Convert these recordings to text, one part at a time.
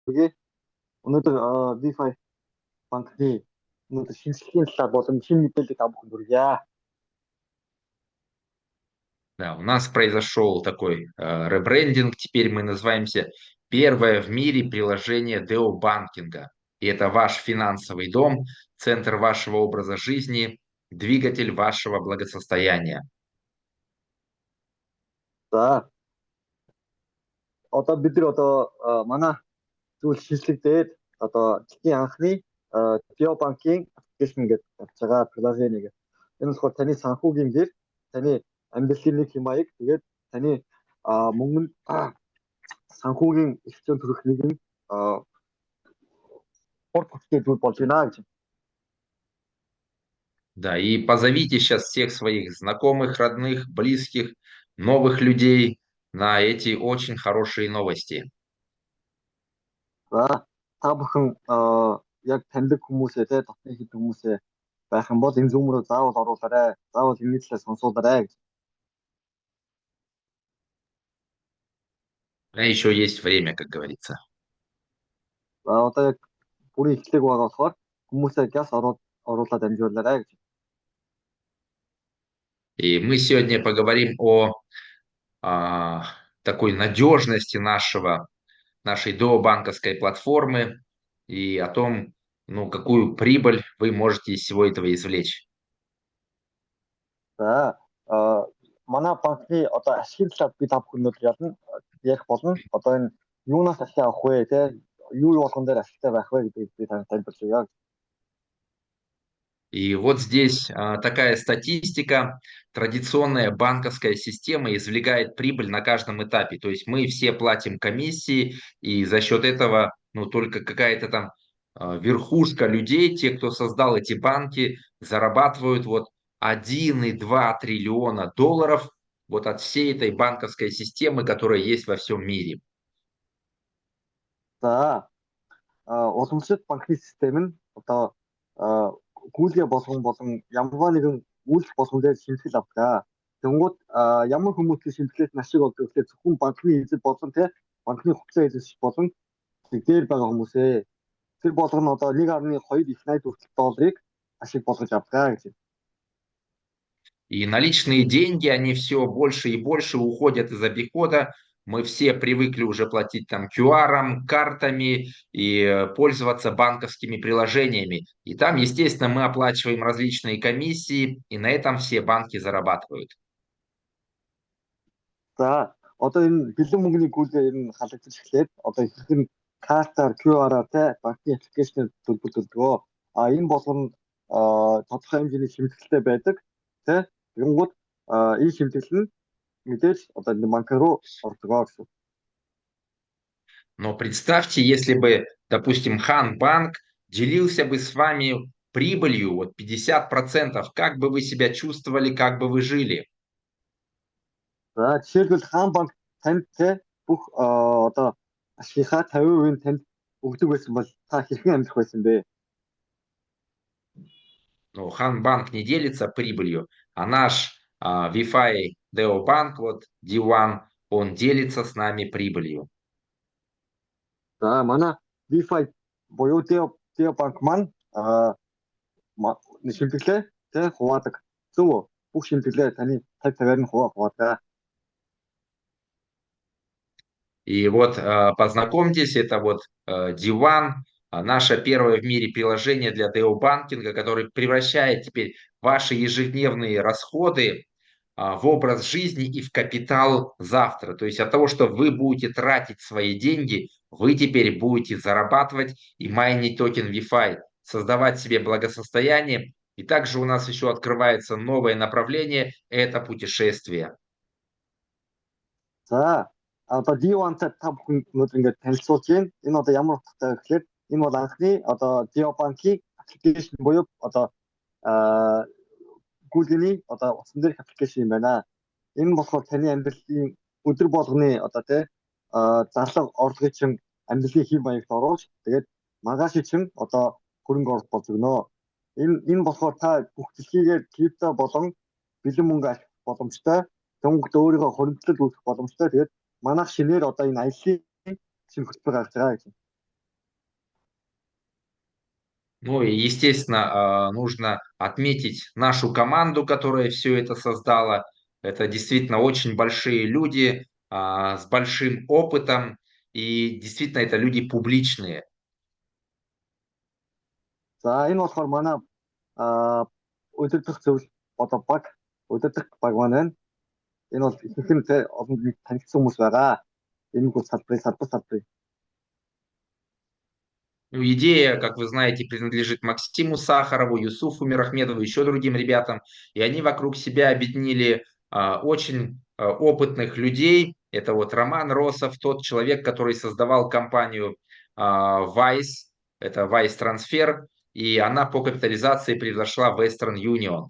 그게 오늘도 DeFi банкны өнөөдөр шинжилгээний талаар болон шинэ мэдээллийг авах хүргье. Да, у нас произошел такой ребрендинг. Теперь мы называемся первое в мире приложение деобанкинга. И это ваш финансовый дом, центр вашего образа жизни, двигатель вашего благосостояния. За одоо бид нар манай зүйл шинжлэхдээд дэлхийн анхны биобанкийн аппликейшн гэдэг тавьж байгаа приложенийг. Энэ болохоор таны санхүүгийн гэр, таны амьдралын нэг хэм маяг, тэгээд таны мөнгөнд санхүүгийн эрхлэн төрөх нэгэн спорт бүтээл зүйл болж байна гэж. Да, и позовите сейчас всех своих знакомых, родных, близких, новых людей на эти очень хорошие новости. За та бүхэн яг таньдаг хүмүүсээ те дотны хэд хүмүүсээ байх юм бол энэ Zoom руу заавал оруулаарай. Заавал энэ талаар сонсуулаарай гэж. Еще есть время, как говорится. За одоо яг бүрийн эхлэх байгаа болохоор хүмүүсээ газ оруулаад амжуулаарай гэж. И мы сегодня поговорим о такой надежности нашей дообанковской платформы и о том, ну, какую прибыль вы можете из всего этого извлечь. За манай банкны одоо ашигын талаар бид авах өнөөдөр ярих болно. Одоо энэ юунаас ашиг авах вэ те? Юу болгон дээр ашигтай байх вэ гэдгийг би танд тайлбарлая. И вот здесь такая статистика. Традиционная банковская система извлекает прибыль на каждом этапе. То есть мы все платим комиссии, и за счет этого, ну, только какая-то там верхушка людей, те, кто создал эти банки, зарабатывают вот 1,2 триллиона долларов вот от всей этой банковской системы, которая есть во всем мире. За уламжлалт банкны систем нь одоо гүйлгээ болгон ямар нэгэн үйлдэл болгондөө шимтгэл авдаг. Тэнгууд ямар хүмүүсийн шимтгэлээс ашиг олдог гэхлээр зөвхөн банкны эзэд болон те банкны хугацаа эзэс болон дээр байгаа хүмүүсээ тэр болгоно одоо 1.2 их 80 хүртэл долларыг ашиг болгож авдаг гэж. И наличные деньги, они все больше и больше уходят из обихода. Мы все привыкли уже платить там QR, картами и пользоваться банковскими приложениями. И там, естественно, мы оплачиваем различные комиссии, и на этом все банки зарабатывают. За одоо энэ бэлэн мөнгөний гүйлгээ ер нь халагдаж эхлээд одоо их нь картаар QR-аар те банкны аппликейшнээр төлбөлдөлдгөө. Энэ болгоно тодорхой хэмжээний шимтгэлтэй байдаг те. Тэгэнгүүт энэ шимтгэл нь мэдээж одоо энэ банк руу ордог гэсэн. Но представьте, если бы, допустим, Хан Банк делился бы с вами прибылью, вот 50%, как бы вы себя чувствовали, как бы вы жили? За жишээлбэл Хаан банк танд те бүх одоо ашигынхаа 50% танд өгдөг байсан бол та хэрхэн амьдрах байсан бэ? Ну, Хан Банк не делится прибылью, а наш VeFi Deo Bank, вот D1, он делится с нами прибылью. За манай DeFi буюу Deo банк маань шимтгэлээ те хуваадаг. Зөв бүх шимтгэлээ таны 50%-аар нь хуваадаг. И вот познакомьтесь, это вот D1, наше первое в мире приложение для деобанкинга, которое превращает теперь ваши ежедневные расходы в образ жизни и в капитал завтра. То есть от того, что вы будете тратить свои деньги, вы теперь будете зарабатывать и майнить токен VeFi, создавать себе благосостояние. И также у нас еще открывается новое направление – это путешествие. За одоо D1-тай та бүхэн өнөөдөр ингээд танилцуулж байна. Энэ одоо ямар утгатай вэ гэхээр энэ бол анхны одоо Deo банкийн аппликейшн буюу одоо гүйлгээний одоо утсан дээрх аппликейшн юм байна. Энэ болохоор таны амьдралын өдөр болгоны одоо те зарлага орлогыг чинь амьдралын хэв маягт оруулж тэгээд магаш чинь одоо хөрөнгө оруулалт болж өгнө. Энэ болохоор та бүх дэлхийгээр крипто болон бэлэн мөнгө ашиглах боломжтой. Тэнгүүд өөрийнхөө хөрөнгөлөлт үүсгэх боломжтой. Тэгээд манайх шинээр одоо энэ аяллаа шинэ хөтөлбөр гаргаж байгаа гэж. Ну и, естественно, нужно отметить нашу команду, которая все это создала. Это действительно очень большие люди с большим опытом, и действительно это люди публичные. За энэ болохоор манай а, удирдах зөвлөл одоо баг удирдах баг маань байна. Энэ бол ихэнх нь олон нийт танигдсан хүмүүс байгаа. Энэ бол салбар. Ну, идея, как вы знаете, принадлежит Максиму Сахарову, Юсуфу Мирахмедову, еще другим ребятам. И они вокруг себя объединили очень опытных людей. Это вот Роман Росов, тот человек, который создавал компанию Vice, это Vice Transfer, и она по капитализации превзошла Western Union.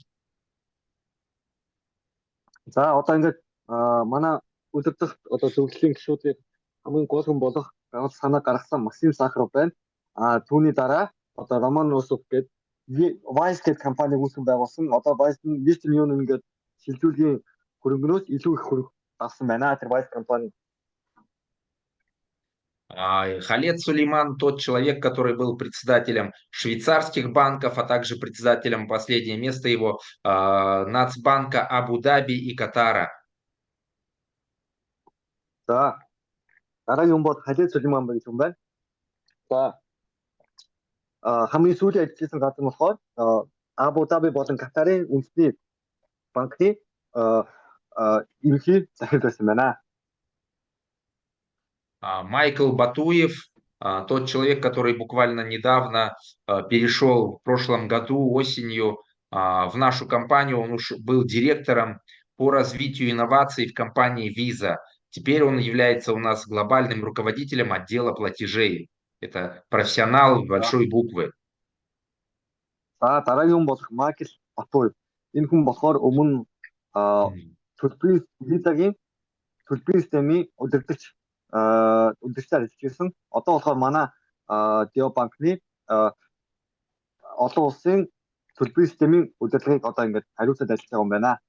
За одоо ингээд манай удирдах одоо зөвлөлийн гишүүдийн хамгийн гол хүн болох санаа гаргасан Максим Сахаров байна. Түүний дараа одоо Роман Росов гэдэг Vice гэдэг компаниг үүсгэн байгуулсан. Одоо Vice нь Western Union ингээд шилжүүлгийн хөрөнгөнөөс илүү их хөрөнгө авсан байна. Тэр Vice компани. Халед Сулейман, тот человек, который был председателем швейцарских банков, а также председателем, последнее место его, Нацбанка Абу-Даби и Катара. За дараагийн хүн бол Халид Сулейман гэж хүн байна. За хамгийн сүүлийн ажилласан газар нь болохоор Абу-Даби болон Катарын үндэсний банкны ерөнхий захирал байсан байна. Майкл Батуев, тот человек, который буквально недавно перешел в прошлом году осенью в нашу компанию, он уж был директором по развитию инноваций в компании Visa. Теперь он является у нас глобальным руководителем отдела платежей. Это профессионал большой буквы. Дараагийн хүн болох Майкл Батуев. Энэ хүн болохоор өмнө төлбөрийн визагийн төлбөрийн системийн удирдагчаар ажиллаж ирсэн. Одоо болохоор манай Deo банкны олон улсын төлбөрийн системийн удирдлагыг одоо ингээд хариуцаад ажиллаж байгаа юм байна.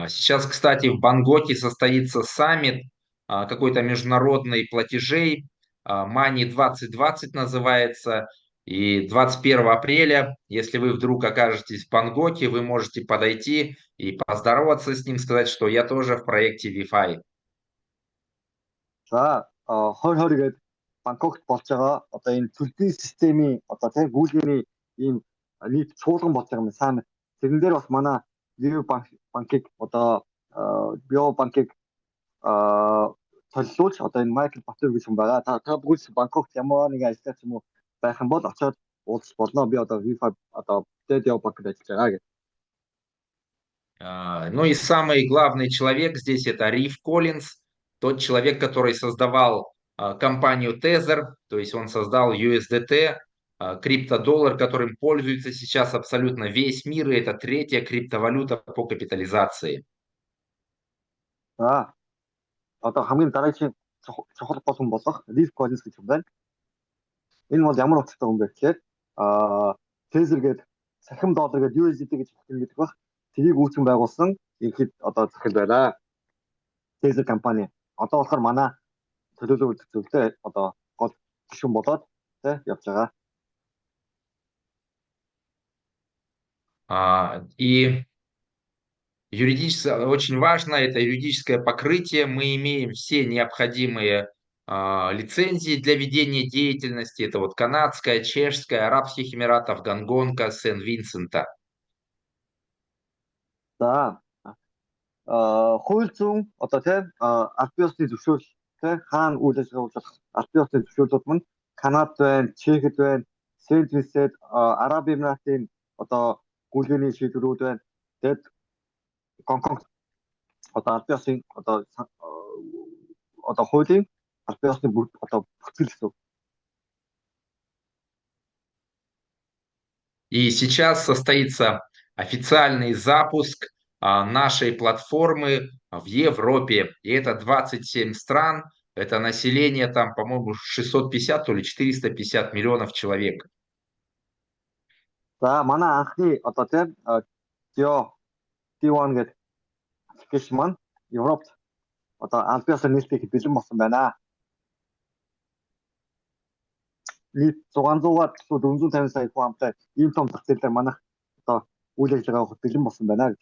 Сейчас, кстати, в Бангкоке состоится саммит какой-то международный платежей, Money 2020 называется, и 21 апреля, если вы вдруг окажетесь в Бангкоке, вы можете подойти и поздороваться с ним, сказать, что я тоже в проекте VFI. За 2020 гээд Бангкокт болж байгаа одоо энэ төлбөрийн системийн одоо тийм гүйлгээний ийм нийт чуулган болж байгаа юм саммит. Тэрэн дээр бас манай банкыг одоо биобанкыг солилуулж одоо энэ Майкл Батуев гэж хүн байгаа. Та бүгд Бангкокт ямар нэгэн ажиллаж юм уу байх юм бол очиод уулзах болно. Би одоо VFI одоо биобанкд ажиллаж байгаа гэх. Ну и самый главный человек здесь это Риф Коллинз, тот человек, который создавал компанию Tether, то есть он создал USDT, криптодоллар, которым пользуется сейчас абсолютно весь мир, и это третья криптовалюта по капитализации. Одоо хамгийн дараагийн чухал гол хүн болох Риф Коллинз гэж хүн байна. Энэ бол ямар утгатай хүн бэ гэхээр Tether гэдэг сахим доллар гэдэг USDT гэж хэлдэг баг. Тэрийг үүсгэн байгуулсан ерхэд одоо захирал байна. Tether компани. Одоо болохоор манай төлөөлөл зөвлөлтөд одоо гол гишүүн болоод явж байгаа. И очень важно это юридическое покрытие. Мы имеем все необходимые лицензии для ведения деятельности. Это вот канадская, чешская, Арабских Эмиратов, Гонконга, Сен-Винсента. За хууль зүйн одоо тийм аль биесны зөвшөөрөл тийм хаана үйл ажиллагаа болох аль биесны зөвшөөрлүүд мань Канад байна, Чехэд байна, Сент-Винсент, Араб Эмиратын одоо гүйлгээний шийдвэрүүд байна. Тэгэд Гонконг одоо аль биесны одоо хуулийн аль биесны одоо бүтээл гэсэн. И сейчас состоится официальный запуск нашей платформы в Европе. И это 27 стран, это население там, по-моему, 650, то ли 450 миллионов человек. За манай анхны одоо тийм Deo D1 гэдэг аппликейшн маань Европт одоо аль биесээр нийлдэхэд бэлэн болсон байна. нийт 600-аад 450 сая хүн амтай ийм том зах зээлээр манайх одоо үйл ажиллагаа авах бэлэн болсон байна гэж.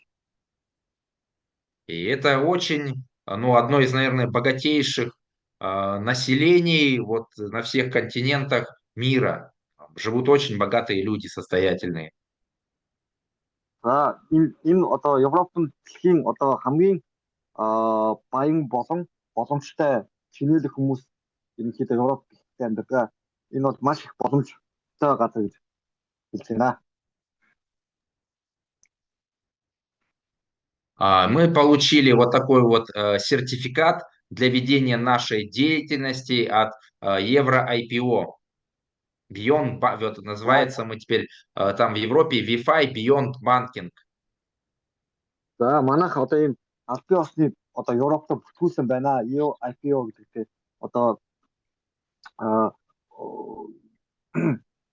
И это очень, ну, одно из, наверное, богатейших населений вот на всех континентах мира. Живут очень богатые люди, состоятельные. За энэ одоо Европын дэлхийн одоо хамгийн баян болон боломжтой чинээлэх хүмүүс ерөнхийдөө Европ хэлтэй амьдардаг. Энэ бол маш их боломжтой газар гэж хэлж байна. Мы получили вот такой вот сертификат для ведения нашей деятельности от Евро IPO. Вот называется мы теперь там в Европе Wi-Fi Beyond Banking. За манайх одоо ийм аль бие усны одоо Европтой бүртгүүлсэн байна. EU IPO гэдэгтэй одоо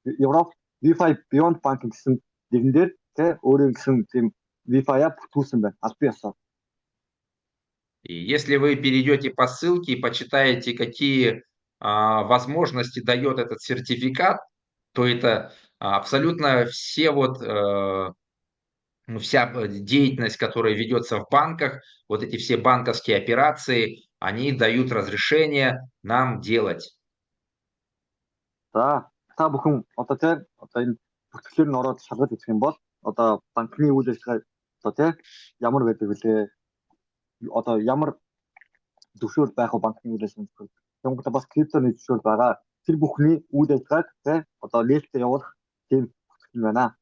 Европ Wi-Fi Beyond Banking гэсэн нэгэн дээр өөрийн гэсэн тийм Wi-Fi-а бүртгүүлсэн байна. Аль бие усаар. И если вы перейдете по ссылке и почитаете, какие возможности дает этот сертификат, то это абсолютно все вот вся деятельность, которая ведется в банках, вот эти все банковские операции, они дают разрешение нам делать. За та бүхэн одоо тийм одоо энэ бүртгэлээр нь ороод шалгаж үзэх юм бол одоо банкны үйл ажиллагаа одоо тийм ямар байдаг вүлээ одоо ямар зөвшөөрөл байх вэ банкны үйл ажиллагаанд. Тэнгуүлээ бас криптоны зөвшөөрөл байгаа. Тэр бүхний үйл ажиллагааг тийм одоо нээлттэй явуулах тийм бүтгэл байна.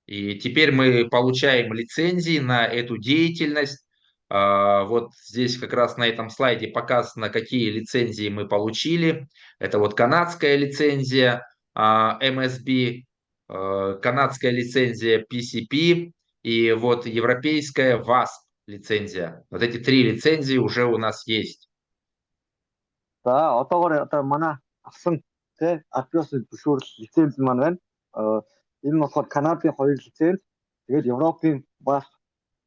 И теперь мы получаем лицензии на эту деятельность. Вот здесь как раз на этом слайде показано, какие лицензии мы получили. Это вот канадская лицензия MSB, канадская лицензия PCP и вот европейская WASP лицензия. Вот эти 3 лицензии уже у нас есть. За одоогоор одоо манай авсан тий Apios зөвшөөрөл лиценз маань байна. Энэ нь болохоор Канадын 2 лиценз, тэгээд Европын бас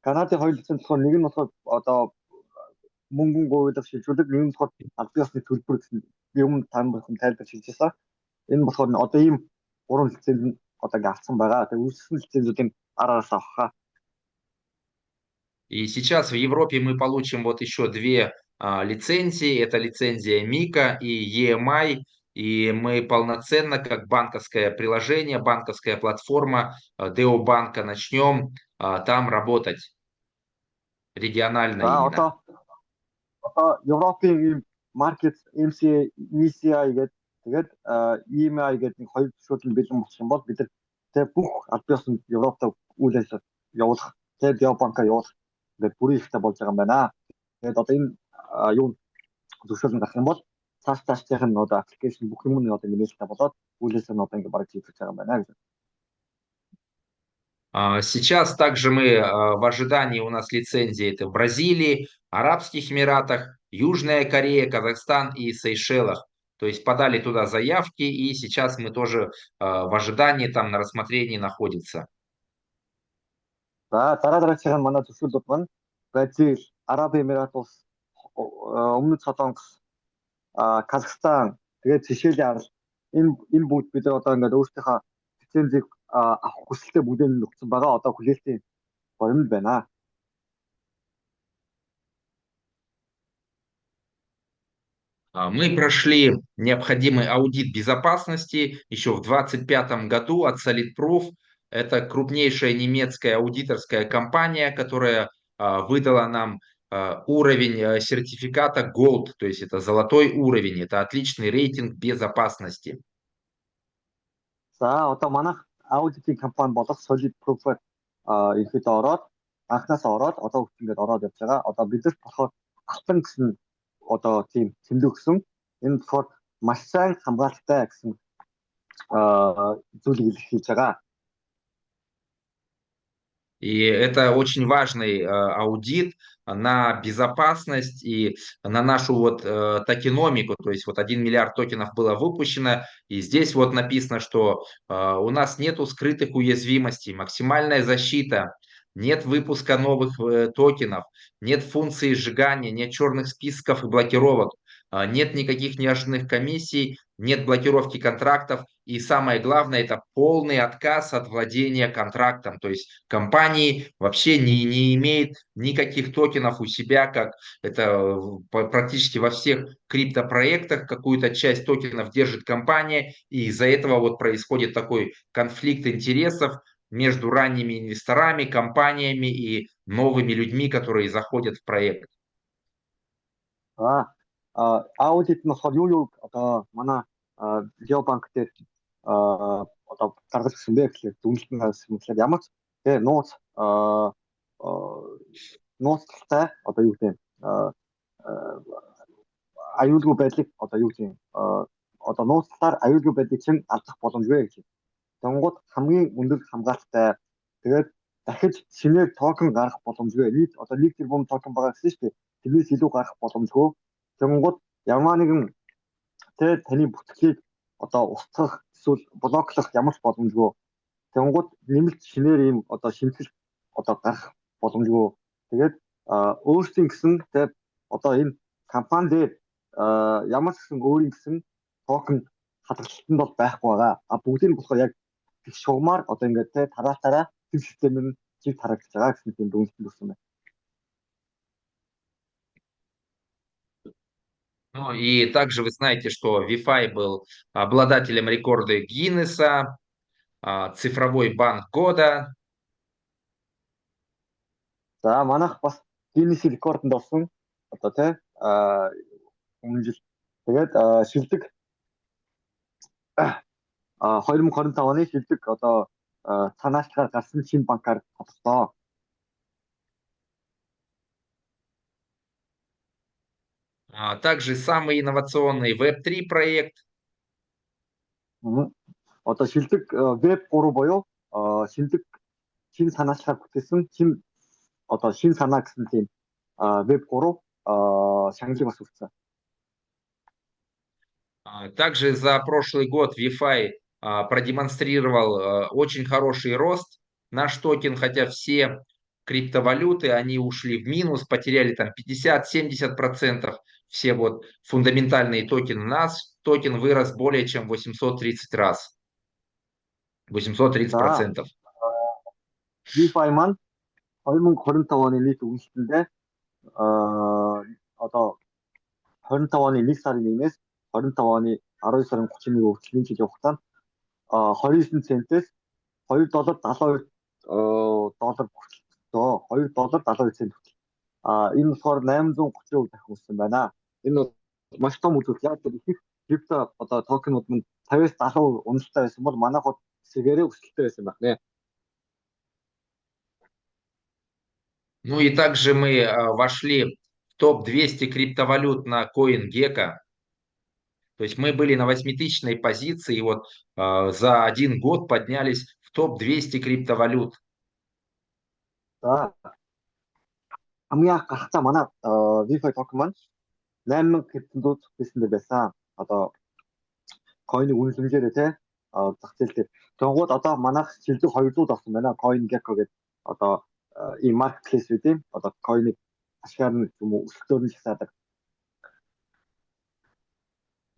Канадын 2 лиценз болохоор нэг нь болохоор одоо мөнгөн гуйдаг шилжүүлэг, нэг нь болохоор Apios-ны төлбөр гэсэн юм тайлбарлах шилжижсэн. Энэ болохоор одоо ийм 3 лиценз нь одоо ингэ авсан байгаа. Тэгээд үүссэн лицензүүдийн араас авахаа. И сейчас в Европе мы получим вот еще 2 лицензии. Это лицензия Мика и EMI. И мы полноценно, как банковское приложение, банковская платформа Деобанка, начнем там работать. Регионально именно. Одоо Европын маркет MCA, ECI гэдэг тэгээд EMI гэдэг нэг 2 зөвшөөрөл бэлэн болох юм бол бид нар тэг бүх албан Европтой үйл ажиллагаа явуулах, тэг Деобанка явуулах ингээд бүрийн ихтэй болж байгаа юм байна. Тэгээд одоо энэ юу зөвшөөрөл гарах юм бол цаашдынх нь одоо аппликейшн бүх юм нь одоо нээлттэй болоод үйл ажиллагаа одоо ингээд бараг хийгдэж байгаа юм байна гэж. Сейчас также мы в ожидании, у нас лицензии это в Бразилии, Арабских Эмиратах, Южная Корея, Казахстан и Сейшелах. То есть подали туда заявки, и сейчас мы тоже в ожидании, там на рассмотрении находится. За дараагийн манай төсөөлөд маань Бразил, Араб Эмират улс, Өмнөд Солонгос, Казахстан, тэгээд Сейшелийн арал энэ бүгд бид одоо ингээд өөрсдийнхөө лицензийг авах хүсэлтэд бүгдээ нөхцөн байгаа. Одоо хүлээлтийн борьмол байна. Мы прошли необходимый аудит безопасности еще в 2025 году от Solidproof. Это крупнейшая немецкая аудиторская компания, которая выдала нам уровень сертификата Gold, то есть это золотой уровень, это отличный рейтинг безопасности. За одоо манайх аудитын компани болох Solidproof ихэд ороод анхнаас ороод одоо хүртэл ингээд ороод явж байгаа. Одоо бидэрт болохоор алтан гэсэн одоо тийм тэмдэг гэсэн энэ болохоор маш сайн хамгаалалттай гэсэн зүйлийг илэрхийлж байгаа. И это очень важный аудит на безопасность и на нашу вот токеномику, то есть вот 1 миллиард токенов было выпущено, и здесь вот написано, что у нас нету скрытых уязвимостей, максимальная защита, нет выпуска новых токенов, нет функции сжигания, нет черных списков и блокировок. нет никаких неожиданных комиссий, нет блокировки контрактов, и самое главное, это полный отказ от владения контрактом. То есть компании вообще не имеет никаких токенов у себя, как это практически во всех криптопроектах, какую-то часть токенов держит компания, и из-за этого вот происходит такой конфликт интересов между ранними инвесторами, компаниями и новыми людьми, которые заходят в проект. 아우디트 болохоор юу одоо манай Геобанк дээр одоо гаргаж ирсэн бэ гэхлээр дүнлэлтэн гаргаж ирсэн гэхлээр ямар ч тэгээ нууцтай одоо юу гэдэг аюулгүй байдлыг одоо юу гэдэг одоо нууцлаар аюулгүй байдлыг чинь алдах боломжгүй гэж. Тэнгууд хамгийн өндөр хамгаалалттай тэгээд дахиж шинээр токен гаргах боломжгүй. Нэг тэрбум токен байгаа гэсэн шүү дээ. Тэрнээс илүү гарах боломжгүй. Тэнгууд ямар нэгэн таны бүтцийг одоо устгах эсвэл блоклох ямар ч боломжгүй. Тэнгууд нэмэлт шинээр ийм одоо шинжилгээ одоо гарах боломжгүй. Тэгээд өөрсдийн гэсэн одоо энэ компани дээр ямар ч гэсэн өөрийн гэсэн токен хадгалалтанд бол байхгүй байгаа. Бүгдийг нь болохоор яг их шугамар одоо ингээд тараалтаараа тэр системээр нь чиг харагдаж байгаа гэсэн тийм дүнлэлт өгсөн байна. Ну и также вы знаете, что VeFi был обладателем рекорда Гиннесса, цифровой банк года. За манайх бас Гиннес рекордонд орсон. Одоо өмнө жил тэгээд шилдэг 2025 оны шилдэг одоо цаанаашгаар гарсан шинэ банкар тодорхой. Также самый инновационный Web3 проект. Одоо шилдэг Web3 буюу шилдэг шинэ цаанаашгаар бүтээсэн шинэ санаа гэсэн тийм Web3 шагналыг бас өгсөн. Также за прошлый год VeFi продемонстрировал очень хороший рост. Наш токен, хотя все криптовалюты, они ушли в минус, потеряли там 50-70%. Все вот фундаментальные токены. Наш токен вырос более чем 830 раз. 830%. VeFi маань 2025 оны нийт үнэлтэндээ одоо 25 оны 1 сарын 1-ээс 25 оны 12 сарын 31 хүртэл жилийн хугацаанд 29 центээс $2.72 $2.72 цент хүртэл. Энэ болохоор 830% дахин өссөн байна. Энэ бол маш том үзүүлэлт. Яг тэр их крипто одоо токенууд нь 50-70% уналттай байсан бол манайх бол сэгээрээ өсөлттэй байсан байна. Ну и также мы вошли в топ-200 криптовалют на CoinGecko. То есть мы были на 8000-й позиции, и вот за один год поднялись в топ-200 криптовалют. хамгийн анх гарахтаа манай VeFi токен маань 8000 криптонд байсан байсан. Одоо coin-ыг үнэлэмжээрээ зах зээл дээр. Тэгвэл одоо манайх шилдэг 200 авсан байна. CoinGecko гэдэг одоо ийм marketplace үү. Одоо coin-ыг ашигаар нь юм уу өсөлтөөр нь шатаадаг.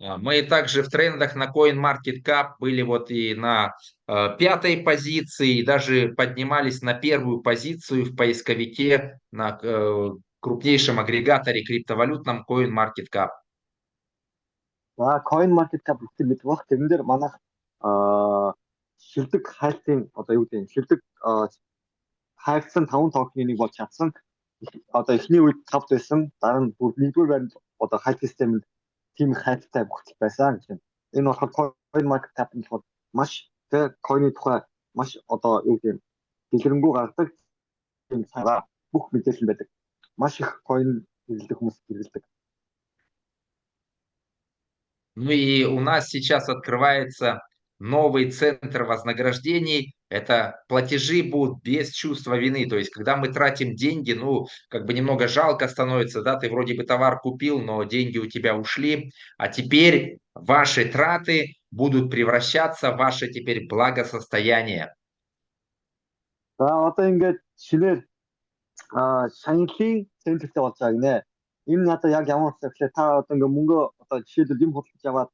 Мы также в трендах на CoinMarketCap были вот и на 5-й позиции, и даже поднимались на 1-ю позицию в поисковике на крупнейшем агрегаторе криптовалютном CoinMarketCap. CoinMarketCap гэдэг мэт баг. Тэрэн дээр манайх шилдэг хайлтын одоо юу гэдэг шилдэг хайлтсан 5 токеныг нэг болж чадсан. Одоо эхний үед 5 байсан. Дараа нь бүр 1-р байранд одоо хайлт системд тийм хайлттай бүхэл байсан гэж байна. Энэ болохоор CoinMarketCap нь болохоор маш coin-ийн тухай маш одоо юу гэдэг дэлгэрэнгүй гаргадаг тийм цагаа бүх мэдээлэл байдаг. Маш их coin хэрэглэдэг хүмүүс хэрэглэдэг. Ну и у нас сейчас открывается новый центр вознаграждений. Это платежи будут без чувства вины. То есть, когда мы тратим деньги, ну, как бы немного жалко становится, да, ты вроде бы товар купил, но деньги у тебя ушли. А теперь ваши траты будут превращаться в ваше теперь благосостояние. За одоо ингээд шинээр шагналын центртэй болж байгаа гинэ. Энэ надад яг ямар утгатай гэхээр та одоо ингээ мөнгө одоо жишээлбэл юм худалдаж аваад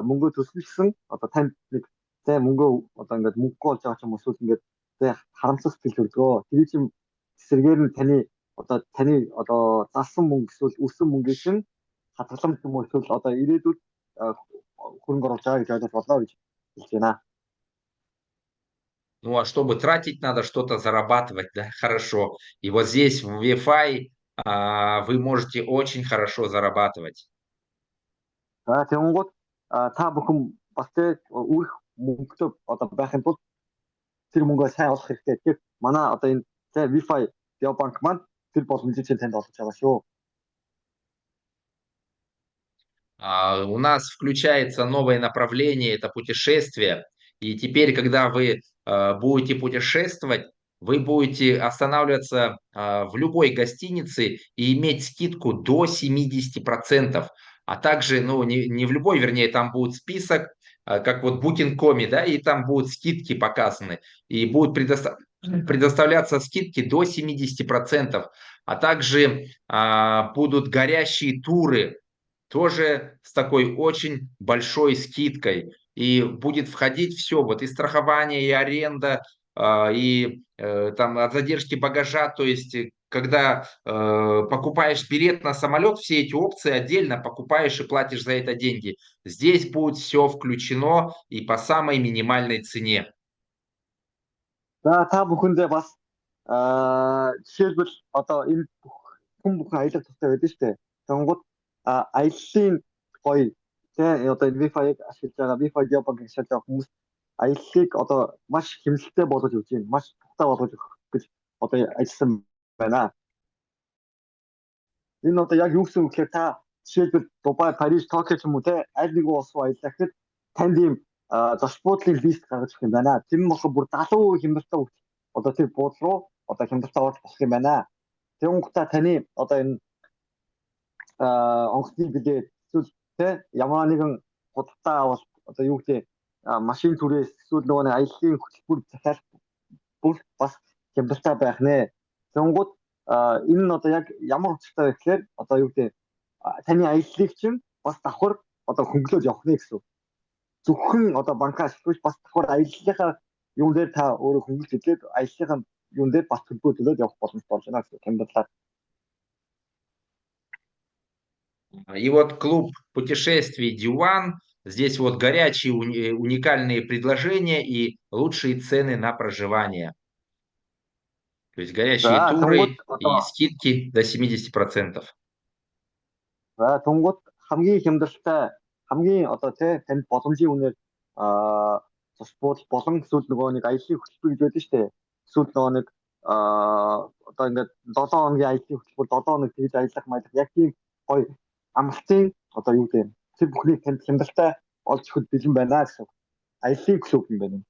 мөнгө төлсөн одоо танд нэг тэ мөнгө одоо ингээд мөнгө олж байгаа ч юм уу эсвэл ингээд тэ харамсах сэтгэл төрдгөө. Тэгээ чим эсрэгээр нь таны одоо залсан мөнгө эсвэл өссөн мөнгө чинь хадгаламж юм уу эсвэл одоо ирээдүйд хөрөнгө оруулж байгаа гэж ойлгож болно гэж хэлж байна. Ну, а чтобы тратить, надо что-то зарабатывать, да, хорошо. И вот здесь в Wi-Fi вы можете очень хорошо зарабатывать. За тэгэнгუთ та бүхэн бас тэ үүрэх мөнгөтэй одоо байхын тулд тэр мөнгөө сайн олох хэрэгтэй. Тэгэхээр манай одоо энэ тэ Wi-Fi Geobank маань тэр боломжийг танд олгож байгаа шүү. У нас включается новое направление, это путешествие. И теперь, когда вы будете путешествовать, вы будете останавливаться в любой гостинице и иметь скидку до 70%. А также, ну, не в любой, вернее, там будет список, как вот Booking.com, да, и там будут скидки показаны. И будут предоставляться скидки до 70%. А также будут горящие туры, тоже с такой очень большой скидкой. И будет входить все, вот и страхование, и аренда, и там от задержки багажа. То есть, когда покупаешь билет на самолет, все эти опции отдельно покупаешь и платишь за это деньги. Здесь будет все включено и по самой минимальной цене. За та бүхэндээ бас жишээлбэл одоо энэ хүн бүхэн аялах тустай байдаг шүү дээ. Тэгэнгუთ аяллаа гоё тий одоо энэ Wi-Fi-г ашиглаж байгаа Wi-Fi Geobank ашиглаж байгаа хүмүүс аяллыг одоо маш хэмнэлттэй болгож өгч юм. Маш тухтай болгож өгөх гэж одоо ажилласан байна. Энэ одоо яг юу гэсэн үг гэхээр та жишээлбэл Дубай, Париж, Токио ч юм уу тий аль нэг улс руу аялах гэхэд танд ийм зоч буудлын лист гаргаж өгөх юм байна. Тэр нь болохоор бүр 70% хямдалтай одоо тэр буудал руу одоо хямдалтай орж болох юм байна. Тэгэнгუთ таны одоо энэ онгоцны билет эсвэл тий ямар нэгэн худалдаа авалт одоо юу гэдэг машин түрээс эсвэл нөгөө нэг аяллаа хөтөлбөр захиалт бүр бас хямдалтай байх нэ. Тэгэнгუთ энэ нь одоо яг ямар утгатай вэ гэхээр одоо юу гэдэг таны аяллыг чинь бас давхар одоо хөнгөлөөд явах нэ гэсэн. Зөвхөн одоо банкаас биш бас давхар аяллахаа юун дээр та өөрөө хөнгөлж идлээд аяллахаа юун дээр бас төлбөр төлөөд явах боломжтой болж байна гэсэн хямдалтай. И вот клуб путешествий Диван, здесь вот горячие уникальные предложения и лучшие цены на проживание. То есть горячие туры и скидки до 70%. За тунгууд хамгийн хямдалтай хамгийн одоо тий танд боломжийн үнээр цус буудал болон эсвэл нөгөө нэг аяллаа хөтөлбөр гэж байдаг шүү дээ. Эсвэл нөгөө нэг одоо ингээд 7 хоногийн аяллаа хөтөлбөр 7 хоног тэгж аялах маялах яг тийм гоё амралтын одоо юу гэдэг тэр бүхнийг танд хямдалтай олж өгөх бэлэн байна гэсэн. Аяллаа клуб юм байна.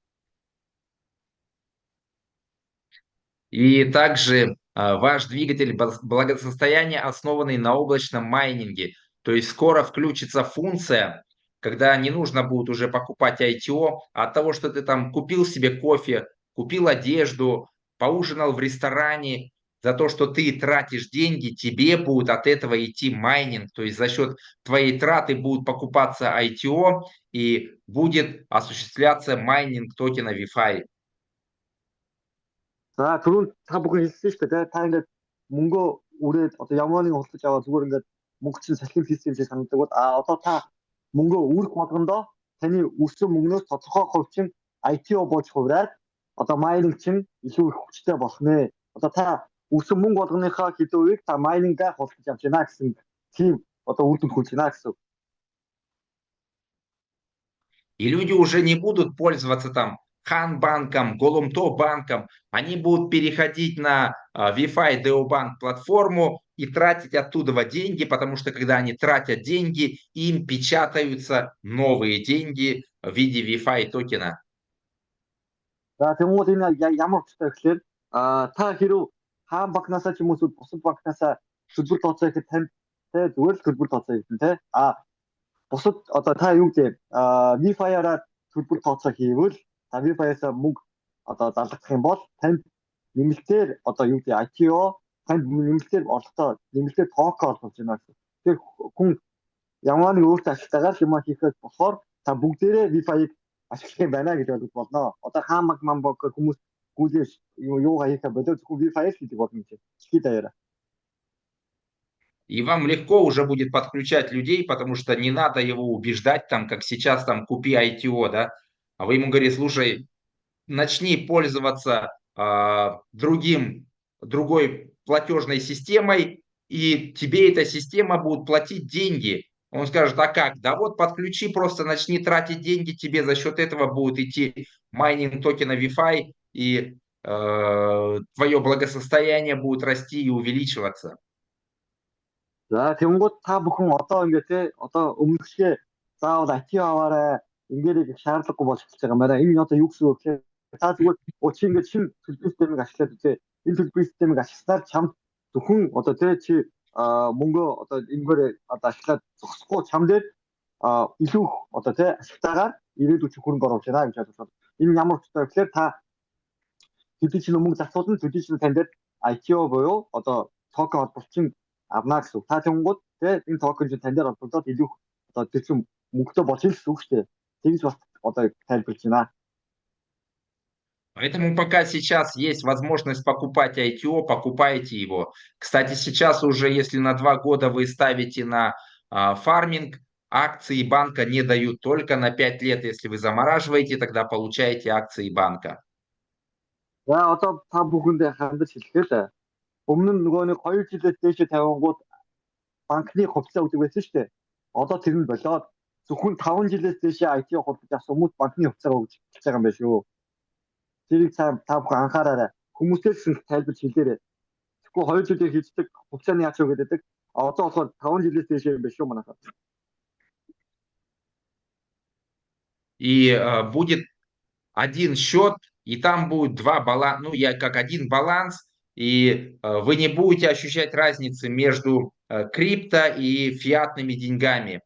И также ваш двигатель благосостояния, основанный на облачном майнинге. То есть скоро включится функция, когда не нужно будет уже покупать ITO, а от того, что ты там купил себе кофе, купил одежду, поужинал в ресторане, за то, что ты тратишь деньги, тебе будет от этого идти майнинг. То есть за счет твоей траты будет покупаться ITO и будет осуществляться майнинг токена Wi-Fi. За түрүүн та бүхэн хэлсэн шүү дээ. Та ингээд мөнгөө үрээд одоо ямар нэгэн худалдаж аваад зүгээр ингээд мөнгө чинь салхин хийсэн гэж санагддаг. Одоо та мөнгөө үүрэх болгондоо таны өрсөн мөнгнөөс тодорхой хувь чинь ITO бууж хувраад одоо майнинг чинь илүү их хүчтэй болох нэ. Одоо та өрсөн мөнгө болгоныхаа хэдэн үеийг та майнингаа худалдаж авч байна гэсэн тийм одоо үр дүнд хүрч байна гэсэн. И люди уже не будут пользоваться там Ханбанком, Голумто банком, они будут переходить на Wi-Fi Geobank платформу и тратить оттуда деньги, потому что когда они тратят деньги, им печатаются новые деньги в виде Wi-Fi токена. За тэгмүүд энэ ямар утгатай гэхээр та хэрэг Ханбанкнасаа ч юм уу бусад банкнасаа төлбөр тооцоо гэхэд танд зүгээр л төлбөр тооцоо хийсэн тий. Бусад одоо та юу гэдэг Wi-Fi-аараа төлбөр тооцоо хийвэл Wi-Fi-аас мөнгө одоо залгах юм бол танд нэмэлтээр одоо юу гэдэг ITO танд нэмэлтээр орлогоо нэмэлтээр токен олгож байна гэсэн. Тэгэхээр хүн ямар нэг өөртөө ашигтайгаар юм хийхэд болохоор та бүгдээрээ Wi-Fi-г ашиглах юм байна гэж ойлгож болно. Одоо хаамаг мамбог хүмүүс гүйлээ юугаа хийхэ бодоод зөвхөн Wi-Fi-г хийдэг болно гэж. Чихий даяараа. И вам легко уже будет подключать людей, потому что не надо его убеждать, там, как сейчас, там, купи ITO, да, а вы ему говорите, слушай, начни пользоваться другой платежной системой, и тебе эта система будет платить деньги. Он скажет, а как? Да вот подключи, просто начни тратить деньги, тебе за счет этого будет идти майнинг токена Wi-Fi, и твое благосостояние будет расти и увеличиваться. За тэнгууд та бүхэн одоо ингээд те одоо өмнөшгөө заавал IT аваарай ингээд их шаардлагагүй болж эхэлж байгаа юм байна. Энэ одоо юу гэсэн үг вэ? Та зүгээр чи ингээд шинэ төлбөр системийг ашиглаад үзээ. Энэ төлбөр системийг ашигласаар чамд зөвхөн одоо те чи мөнгөө одоо энэгээр одоо ашиглаад зогсохгүй чам дээр илүү одоо те ашигтайгаар ирээдүйд хөрөнгө оруулж байна гэж ойлгож байна. Энэ ямар утгатай вэ гэхээр та төдий чинь мөнгө зарцуулна төдий чинь тань дээр ITO буюу одоо токен холбогчийн авна гэсэн. Та тэнгууд те энэ токен чинь тань дээр холбогдоод илүү одоо тэр чинь мөнгөтэй болж ил гэсэн үг шүү дээ. Тэгж бас одоо тайлбарлаж байна. Поэтому пока сейчас есть возможность покупать ITO, покупайте его. Кстати, сейчас уже, если на 2 года вы ставите на фарминг, акции банка не дают, только на 5 лет. Если вы замораживаете, тогда получаете акции банка. За одоо та бүхэндээ хандаж хэлэхэд өмнө нь нөгөө нэг 2 жилээс дээш тавингууд банкны хувьцаа өгдөг байсан шүү дээ. Одоо тэр нь болоод зөвхөн 5 жилээс дээш IT хувьцаа авсан хүмүүс банкны хувьцаа өгч байгаа юм байна шүү. Тэрийг та бүхэн анхаараарай. Хүмүүсээс тайлбарч хэлээрэй. Тэгэхгүй 2 жилээр хийдэг хувьцааны яач вэ гэдэг. Одоо болохоор 5 жилээс дээш юм байна шүү манайхаа. И будет один счет, и там будет два баланса, ну, как один баланс, и вы не будете ощущать разницы между крипто и фиатными деньгами.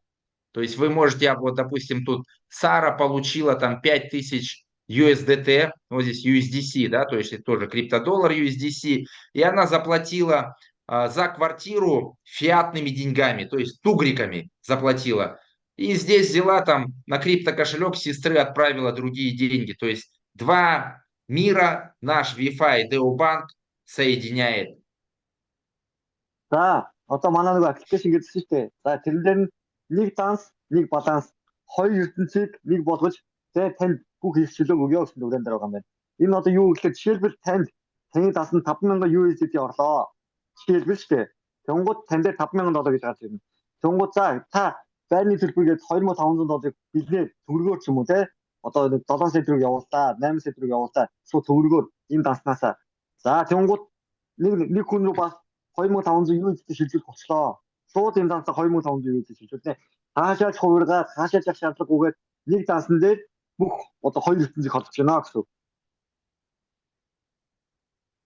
То есть вы можете, вот, допустим, тут Сара получила там 5000 USDT, вот здесь USDC, да, то есть это тоже криптодоллар USDC, и она заплатила за квартиру фиатными деньгами, то есть тугриками заплатила. И здесь взяла там на криптокошелек сестры, отправила другие деньги. То есть два мира наш Wi-Fi Deobank соединяет. За одоо манай нэг аппликейшн гэсэн шүү дээ. За тэрэн дээр нэг данс, нэг баланс, хоёр ертөнцийг нэг болгож танд бүх хэрэгчлэг өгөө гэсэн дүгнэлт дээр байгаа юм байна. Энэ одоо юу гэхээр жишээлбэл таны дасанд 5,000 USDT орлоо. Жишээлбэл шүү дээ. Тэнгууд тань дээр $5,000 гэж гарч ирнэ. Тэнгууд за та байрны төлбөргээд $2,500 билээ төгрөгөөр ч юм уу те одоо 7 сая төгрөг явууллаа, 8 сая төгрөг явууллаа. Суу төгрөгөөр энэ данснасаа. За тэнгууд нэг хүн рүү бас 2,500 USDT шилжүүлэх болчлоо. Шууд энэ дансаа 2,500 USDT шилжүүлнэ. Хаашаач хувиргаад, хаашаач явах шаардлагагүйгээд нэг дансан дээр бүх одоо хоёр ертөнцийг холбож байна гэсэн.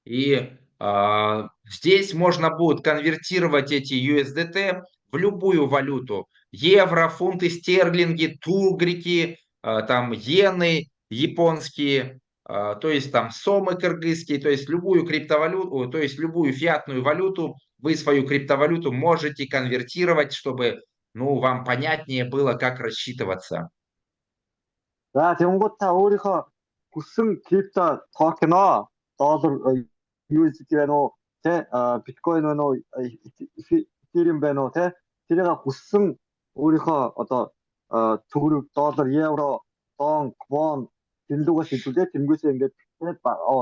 И здесь можно будет конвертировать эти USDT в любую валюту. Евро, фунты стерлинги, тугрики, там иены японские, то есть там сомы кыргызские, то есть любую криптовалюту, то есть любую фиатную валюту, вы свою криптовалюту можете конвертировать, чтобы, ну, вам понятнее было, как рассчитываться. За тэнгууд та өөрийнхөө хүссэн крипто токеноо доллар USDT байна уу, тэ биткойн байна уу, эфириум байна уу, тэ тэрийг хүссэн өөрийнхөө одоо төгрөг, доллар, евро, дон, вон тэмдгээс шилжүүлээд тэмгээсээ ингээд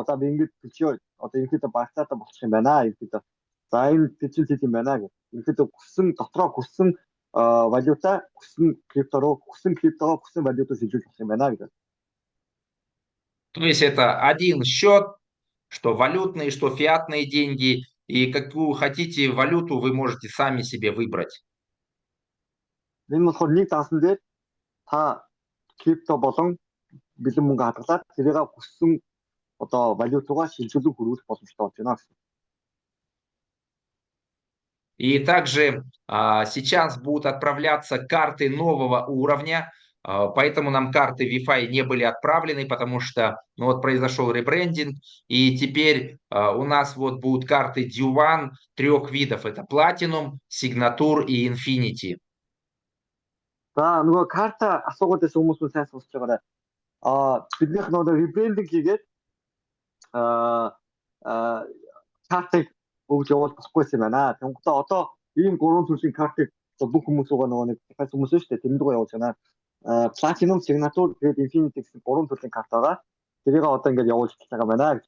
за би ингээд төлчөө одоо ерөөдөө багцаатаа болчих юм байна ерөөдөө. За энэ чинь юм байна гэх. Ерөөдөө хүссэн дотроо хүссэн валюта хүссэн криптоо хүссэн валюту шилжүүлэх юм байна гэдэг. То есть это один счет, что валютные, что фиатные деньги, и какую хотите валюту вы можете сами себе выбрать. Энэ болохоор нэг дансан дээр та крипто болон бэлэн мөнгө хадгалаад тэрийг хүссэн одоо валютугаар шилжүүлэн хөрвүүлэх боломжтой болж байна гэсэн. И также сейчас будут отправляться карты нового уровня. Поэтому нам карты Wi-Fi не были отправлены, потому что ну, вот произошел ребрендинг, и теперь у нас вот будут карты D1 трех видов. Это Platinum, Signature и Infinity. За нөгөө карта асуугаад байсан хүмүүс нь сайн сонсож байгаарай. Биднийх нөгөө ребрендинг хийгээд картыг өгж явуулах болохгүйсэн байна. Тэнгуүтээ одоо ийм гурван төрлийн картыг бүх хүмүүс угаа нөгөө нэг дахиад хүмүүс шүү дээ. Тэнд рүү явуулж байна. Platinum, Signature, тэгээд Infinity гэсэн гурван төрлийн карт байгаа. Тэрийг одоо ингээд явуулж байгаа байна.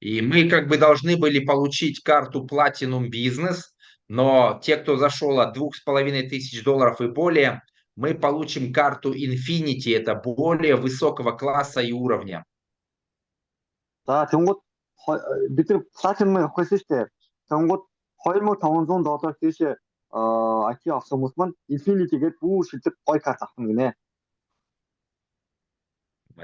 И мы как бы должны были получить карту Platinum Business, но те, кто зашел от $2500 и более, мы получим карту Infinity, это более высокого класса и уровня. За тэнгуут бид нар Platinum авах гэсэн шүү дээ. Тэнгуут $2500 тийш IT авсан хүмүүс маань Infinity гээд бүр шилдэг гой карт авах юм гинэ.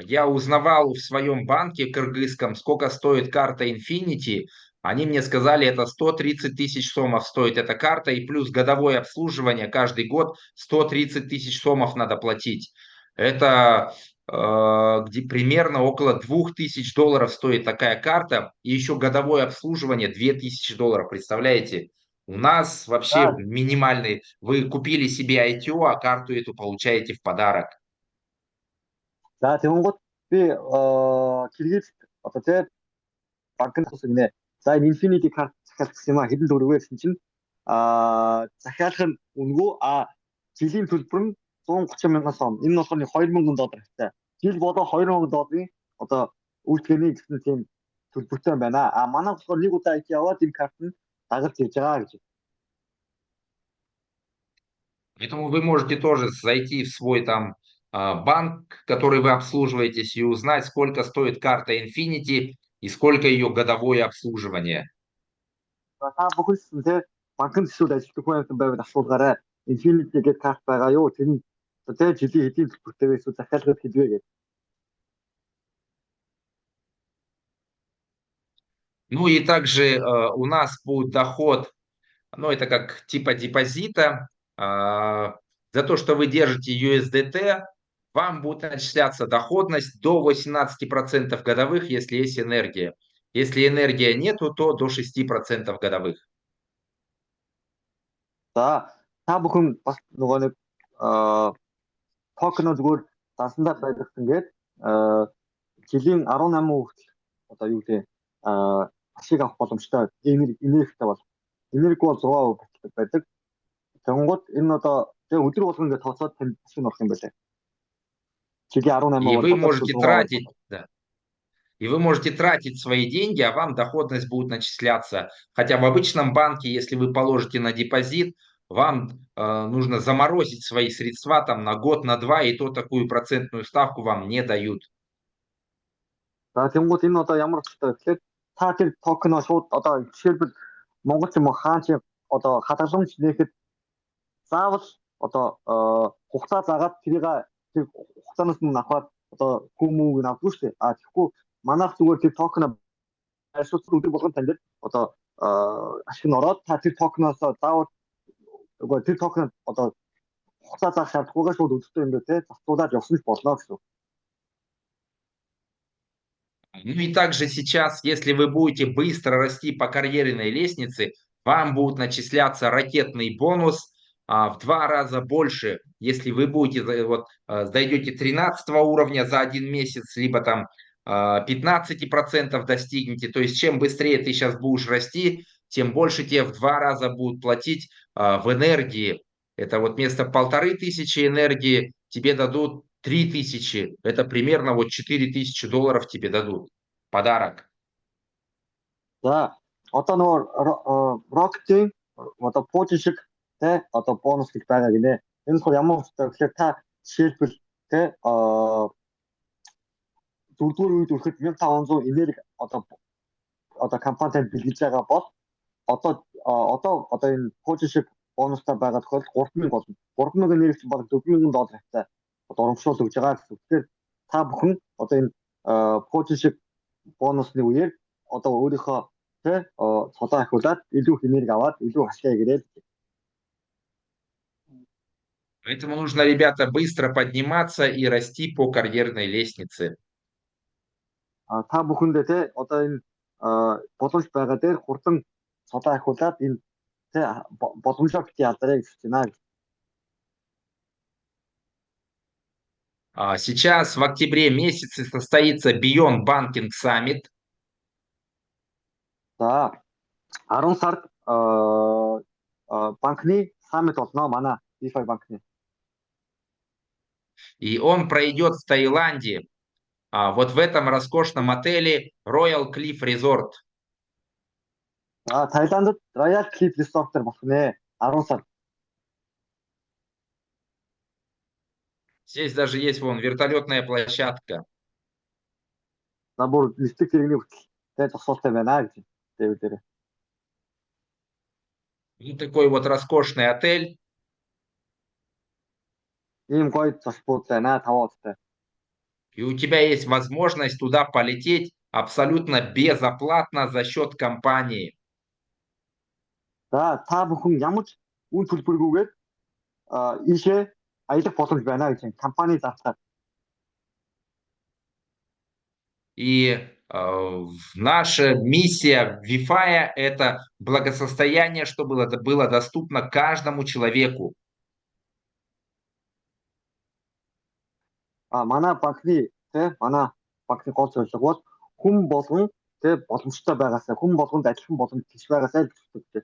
Я узнавал в своем банке кыргызском, сколько стоит карта Infinity. Они мне сказали, это 130 тысяч сомов стоит эта карта, и плюс годовое обслуживание каждый год 130 тысяч сомов надо платить. Это где примерно около $2000 стоит такая карта, и еще годовое обслуживание $2000. Представляете? У нас вообще За минимальный. Вы купили себе ITO, а карту эту получаете в подарок. за тэнгуут би Киргиз одоо тэгээд банкнд тус гинэ. За энэ Infinity карт захиалсан юм а хэдэн төгрөгөө гэсэн чинь захиалах нь үнэгүй жилийн төлбөр нь 130 мянган сом. Энэ нь болохоор $2000 хэрэгтэй. Жил болоо $2000 одоо үйлчлэгээний гэсэн тийм төлбөртэй байна. Манай болохоор нэг удаа IT аваад энэ карт нь дагалж ирж байгаа гэж. Поэтому вы можете тоже зайти в свой там банк, который вы обслуживаетесь, и узнать, сколько стоит карта Infinity и сколько ее годовое обслуживание. Та бүхэн тэ банкнд эсвэл ажилладаг хүн байвал асуулгаарай. Infinity гэдэг карт байгаа юу? Тэр нь тэ жилийн хэдийн төлбөртэй эсвэл захиалгад хэлвэ гэдэг. Ну и также у нас будет доход, ну это как типа депозита, за то, что вы держите USDT, вам будет начисляться доходность до 18% годовых, если есть энергия. Если энергия нету, то до 6% годовых. За та бүхэн бас нөгөө нэг токеноо зүгээр дансандаа байлгасан гээд жилийн 18% хүртэл одоо юу гэдэг ашиг авах боломжтой энергитэй бол энерги бол 6% байдаг. Тэнгууд энэ одоо тэгээ өдөр болгон ингээд тооцоод танд ашиг орох юм байна. Жилийн 18% И вы бол можете тратить, да. И вы можете тратить свои деньги, а вам доходность будет начисляться. Хотя в обычном банке, если вы положите на депозит, вам нужно заморозить свои средства там на год, на два, и то такую процентную ставку вам не дают. За тэнгууд энэ одоо ямар учиртай гэхээр та тэр токеноо шууд одоо жишээлбэл Монгол юм хаан чи одоо хадгаламж нээхэд заавал одоо хугацаа заагаад тэрийг тэр хугацаанаас нь аваад одоо хүмүүг нь авдаг шүү дээ. Тэгэхгүй манайх зүгээр тэр токеноо ашиглаж өдөр болгон танд одоо ашиг нь ороод та тэр токеноос заавал үгүй тэр токен одоо хугацаа заах шаардлагагүй шууд өдөртөө юм дээ застуулаад явсан ч болно гэсэн. Ну и также сейчас, если вы будете быстро расти по карьерной лестнице, вам будет начисляться ракетный бонус в 2 раза больше, если вы будете дойдете 13 уровня за 1 месяц, либо там 15% достигнете. То есть чем быстрее ты сейчас будешь расти, тем больше тебе в 2 раза будут платить в энергии. Это вот вместо 1500 энергии тебе дадут 3000. Это примерно вот $4000 тебе дадут. Подарок. За одоо нөгөө Rocket-ийн одоо пуужин шиг тэ одоо бонус гэж байгаа гинэ. Энэ нь ямар утгатай гэхээр та жишээлбэл тэ 4-р үед өрэхэд 1500 энерги одоо компанид бэлгэж байгаа бол одоо энэ пуужин шиг бонустай байгаа тохиолдолд 3000 болно. 3000 энерги чинь баг $4000 хавтаа одоо урамшуул өгж байгаа гэсэн. Тэгэхээр та бүхэн одоо энэ пуужин шиг бонусны үеэр одоо өөрийнхөө тэ цолоо ахиулаад илүү энерги аваад илүү ашиг гэрэл. Поэтому нужно, ребята, быстро подниматься и расти по карьерной лестнице. Та бүхэндээ те одоо энэ боломж байгаа дээр хурдан цодоо ахиулаад энэ те боломжоо бити алдараа гэж байна. Сейчас в октябре месяце состоится Beyond Banking Summit. За 10 сард банкны саммит болно манай DeFi банкны. И он пройдет в Таиланде, вот в этом роскошном отеле Royal Cliff Resort. Таиландд Royal Cliff Resort-ээр болох нэ 10 сард. Здесь даже есть вон вертолетная площадка. За бүр нисдэг хэрэгний хөтөл тэ зогсоолтой байна гэж дэв дээр. И такой вот роскошный отель. Ийм гоё зочбууд байна 5 удаатай. И у тебя есть возможность туда полететь абсолютно безоплатно за счет компании. За та бүхэн ямар ч үн төлбөргүйгээр ийшээ аялах боломж байна гэж компани зарцаар. И наша миссия VeFi — это благосостояние, чтобы это было доступно каждому человеку. Манай банкны гол зорилго бол хүн болгон тэ боломжтой байгаасаа хүн болгонд адилхан боломж тэгш байгаасаа л төсөлтэй.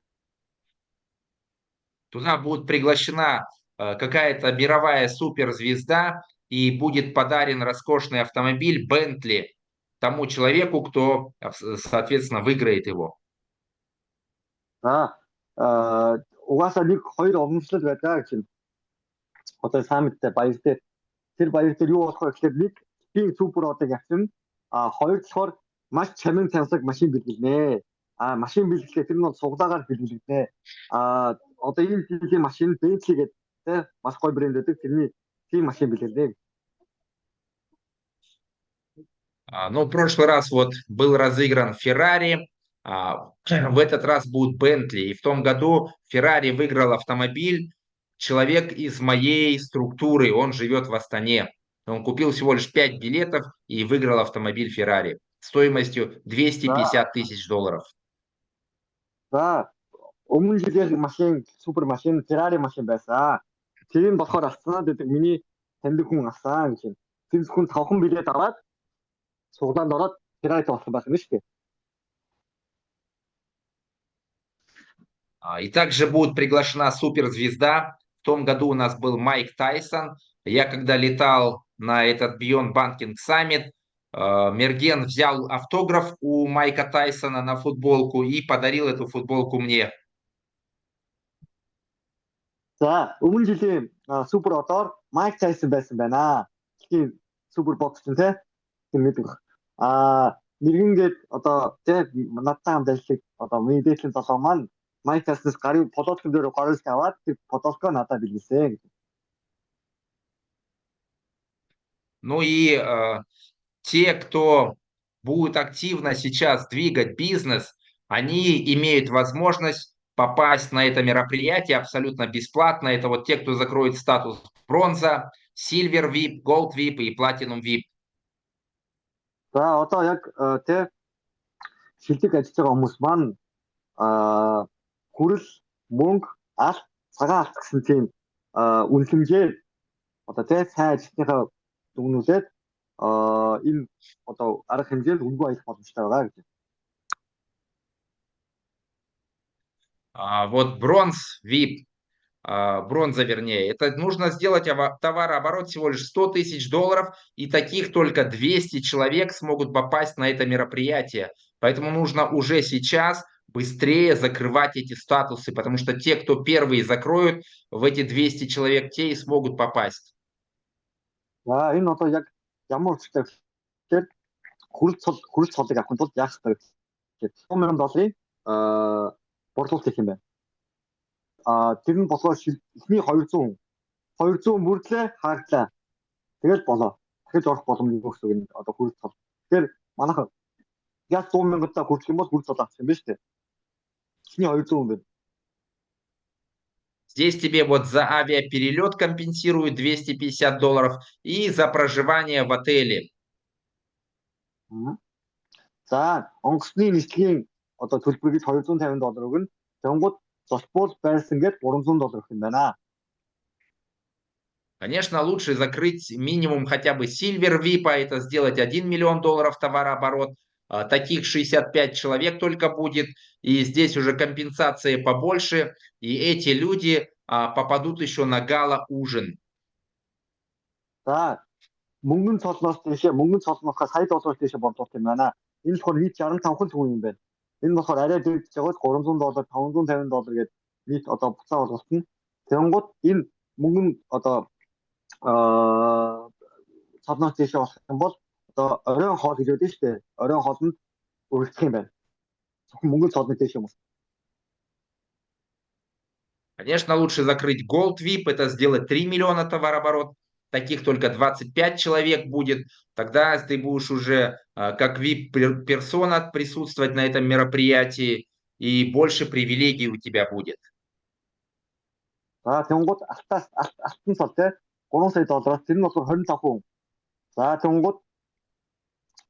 Туда будет приглашена какая-то мировая суперзвезда, и будет подарен роскошный автомобиль Bentley тому человеку, кто, соответственно, выиграет его. Угаасаа нэг хоёр уламжлал байдаг гэж одоо саммиттай баяр дээр тэр баяр дээр юу болох вэ гэхээр нэг тийм супер одыг авчин хоёр болохоор маш чамин цансаг машин бэлгэлнэ. Машин бэлгэлээ тэр нь бол суглаагаар бэлгэлнэ. Одоо энэ жилийн машин Bentley гэдэг тэ маш гоё брэнд байдаг. Тэрний тийм машин бэлгэлнэ. Ну, в прошлый раз вот был разыгран Ferrari, в этот раз будет Bentley. И в том году Ferrari выиграл автомобиль человек из моей структуры, он живет в Астане. Он купил всего лишь 5 билетов и выиграл автомобиль Ferrari стоимостью $250 тысяч. За өмнө жилийн машин супер машин Ferrari машин байсан. Тэр нь болохоор авцнаад гэдэг миний таньдаг хүн авсан гэж. Тэр хүн 5 билет аваад суглаанд ороод Ferrari болсон байх юм шүү дээ. И также будет приглашена суперзвезда. В том году у нас был Майк Тайсон. Я когда летал на этот Beyond Banking Summit, Мерген взял автограф у Майка Тайсона на футболку и подарил эту футболку мне. За өмнө жилийн супер одоор Майк Тайсон байсан байна. Тэгэхээр супер бокс нь те тийм мэддэг. Мэргэнгээд одоо те надтай хамт ажиллах одоо мэдээллийн толгой маань Майк Тайсоноос гарын фотоклуб дээр гарч аваад тэр фотолко надад билгсэн. Ну и те, кто будет активно сейчас двигать бизнес, они имеют возможность попасть на это мероприятие абсолютно бесплатно. Это вот те, кто закроет статус бронза, Silver VIP, Gold VIP и Platinum VIP. За одоо яг те шилдэг ажиллаж байгаа хүмүүс маань хүрэл, мөнгө, алт, цагаан алт гэсэн тийм үнэлэмжээр одоо те сайн ажлынхаа дүгнүүлээд энэ одоо арга хэмжээнд үнгүй аялах боломжтой байгаа гэж. Вот бронз VIP, бронза вернее, это нужно сделать товарооборот всего лишь $100 тысяч, и таких только 200 человек смогут попасть на это мероприятие. Поэтому нужно уже сейчас быстрее закрывать эти статусы, потому что те, кто первые закроют, в эти 200 человек, те и смогут попасть. Энэ одоо яг ямар учиртай гэхээр хүрэл цолыг авахын тулд яах хэрэгтэй гэхээр $100,000 борлуулалт хийх юм байна. Тэр нь болохоор эхний 200 мөрдлөө хааглаа. Тэгэл болоо. Дахиж орох боломж өгөх гэсэн одоо хүрэл цол. Тэгэхээр манайх яг $100,000 хүрэх юм бол хүрэл цол авах юм байна шүү дээ. Эхний 200 юм байна. Здесь тебе вот за авиаперелет компенсируют $250 и за проживание в отеле. За, онгоцны нислэгийн одоо төлбөрийг $250 өгнө. Тэнгууд зочбол байрсан гээд $300 өгөх юм байна. Конечно, лучше закрыть минимум хотя бы Silver VIP, а это сделать $1 миллион товарооборот. Таких 65 человек только будет, и здесь уже компенсации побольше, и эти люди попадут еще на гала-ужин. За, мөнгөн цолнохоос $100 дэше борлуулалт юм байна. Энэ болохоор нийт 65 хүн төгрөг юм байна. Энэ болохоор арай дэгдэж байгааз $300, $550 гээд нийт одоо буцаа болгосон. Тэнгууд энэ мөнгөн одоо цолноос дэше болох юм бол одоо оройн хоол хэлээд нь шүү дээ. Оройн хоолнд өргөх юм байна. Зөвхөн мөнгөн цолны дэше юм. Конечно, лучше закрыть Gold VIP, это сделать 3 миллиона товарооборот. Таких только 25 человек будет. Тогда ты будешь уже как VIP-персона присутствовать на этом мероприятии, и больше привилегий у тебя будет. За, тэнгууд алтан цол те $3 сая тэр нь болохоор 25 хүн. За, тэнгууд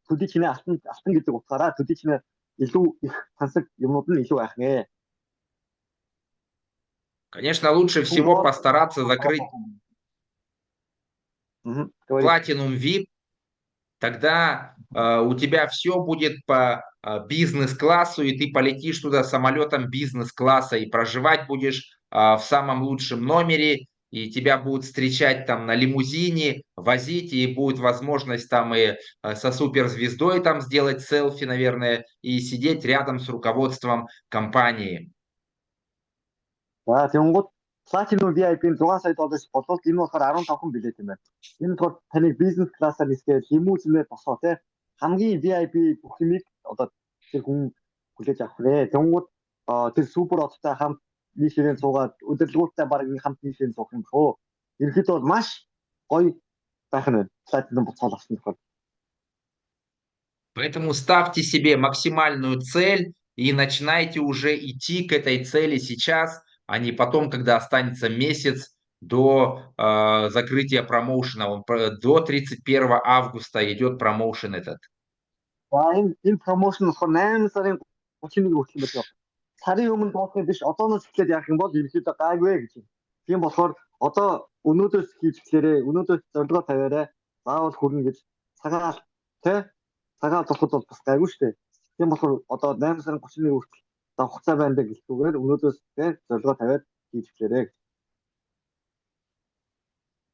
төдий чинээ алтан гэдэг утгаараа төдий чинээ илүү их тансаг юмнууд нь илүү байх нэ. Конечно, лучше всего постараться закрыть Platinum VIP. Тогда у тебя все будет по бизнес-классу, и ты полетишь туда самолетом бизнес-класса и проживать будешь в самом лучшем номере, и тебя будут встречать там на лимузине, возить, и будет возможность там и со суперзвездой там сделать селфи, наверное, и сидеть рядом с руководством компании. За, тэнгууд Platinum VIP-ийн $6 сая бодлуулалт энэ болохоор 15 хүн билет юм байна. Энэ болохоор таныг бизнес классаар нисгээд лимузинээр босоо те хамгийн VIP бүх юмыг одоо тэр хүн хүлээж авах нэ. Тэнгууд тэр супер оттой хамт нэг ширээн суугаад өдөрлгүүртэй баг хамт нэг ширээн суух юм бохоо. Ерөнхийдөө бол маш гоё байх нь Platinum буцаал авсан тохиол. Поэтому ставьте себе максимальную цель и начинайте уже идти к этой цели сейчас, а не потом, когда останется месяц до закрытия промоушена. До 31 августа идет промоушен этот. Энэ промоушен болохоор 8 сарын 31-нд хүртэл байна. Сарын өмнө дуусах биш одооноос эхлээд яах юм бол ерөнхийдөө гайгүй гэж. Тийм болохоор одоо өнөөдөөс хийж эхлээрээ, өнөөдөөс зорилгоо тавиарай. Заавал хүрнэ гэж цагаал зогсоход бол бас гайгүй шүү дээ. Тийм болохоор одоо 8 сарын 31-нд хүртэл хугацаа байна гэхгүйгээр өнөөдөөс зорилгоо тавиад хийж эхлээрэй.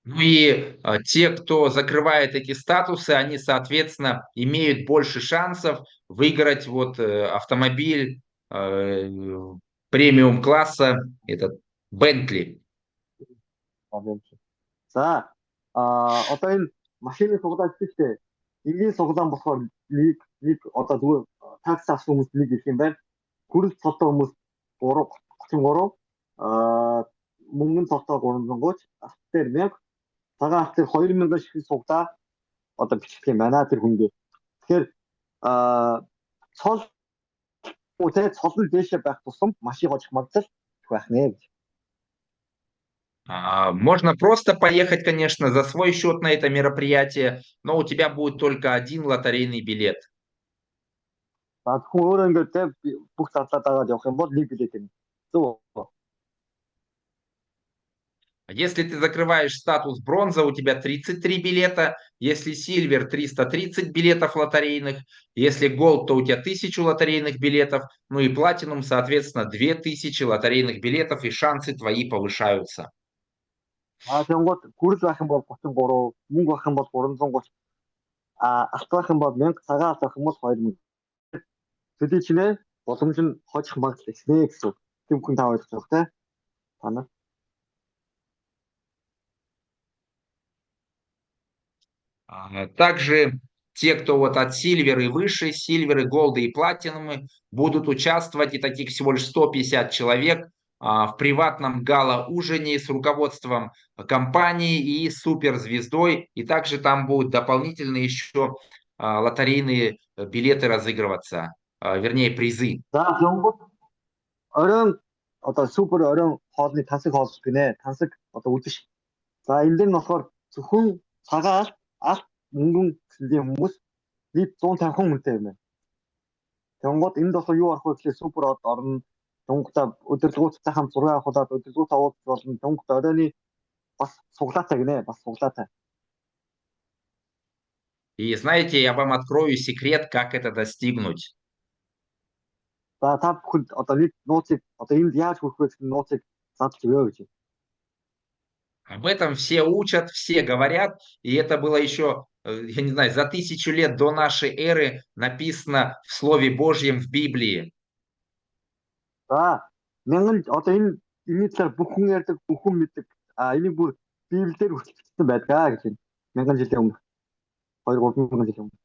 Ну и те, кто закрывает эти статусы, они, соответственно, имеют больше шансов выиграть вот автомобиль премиум класса, этот Bentley. За, одоо энэ машины суглаад ихтэй. Энгийн суглаан болохоор нэг одоо зүгээр такс авсан хүмүүс нэг ирэх юм байна. Хүрэлт цолтой хүмүүс 33, мөнгөн цолтой 330, авт дээр 1000, цагаан авт дээр 2000 шиг суглаа одоо бичих юм байна тэр хүнгээ. Тэгэхээр цол цолны дэше байх тусам машин гочих магадлал байх нэ гэж. Можно просто поехать, конечно, за свой счет на это мероприятие, но у тебя будет только один лотерейный билет. Если ты закрываешь статус бронза, у тебя 33 билета, если сильвер 330 билетов лотерейных, если голд, то у тебя 1000 лотерейных билетов, ну и платинум, соответственно, 2000 лотерейных билетов, и шансы твои повышаются. Тэнгууд хүрэл байх юм бол 33, мөнгө байх юм бол 330, алт байх юм бол 1000, цагаан алт байх юм бол 2000. Төдий чинээ боломж нь хожих магадлал ихнэ гэсэн. Тийм хүн та ойлгож байгаа те. Танаа. Также те, кто вот от Silver и выше, Silver, и Gold и Platinum, будут участвовать, и таких всего лишь 150 человек, в приватном гала-ужине с руководством компании и суперзвездой. И также там будут дополнительные еще лотерейные билеты разыгрываться, вернее призы. За, оройн одоо супер оройн хоолны тансаг хоол гинэ. Тансаг одоо үдэш. За энэ дэр нь болохоор зөвхөн цагаан алт мөнгөн гэсэн хүмүүс нийт 150 хүнтэй юм байна. Тэнгууд энд болохоор юу арах вэ гэхлээр супер од орно. Тэнгуудаа өдөрлгөөцтэй хамт зураг авахулаад өдөрлгөөтэй уулз болно. Тэнгууд оройны бас суглаатай гинэ. Бас суглаатай. И знаете, я вам открою секрет, как это достигнуть. За та бүхэнд одоо нэг нууцыг одоо энд яаж хүрэх вэ гэсэн нууцыг задлж өгөө гэж. Об этом все учат, все говорят, и это было еще, я не знаю, за 1000 лет до нашей эры написано в Слове Божьем в Библии. За мянган одоо энэ талаар бүх хүн ярьдаг, бүх хүн мэддэг. Энийг бүр Библиэлд хүртэлцсэн байдгаа гэж байна. Мянган жилийн өмнө. 2-3 мянган жилийн өмнө.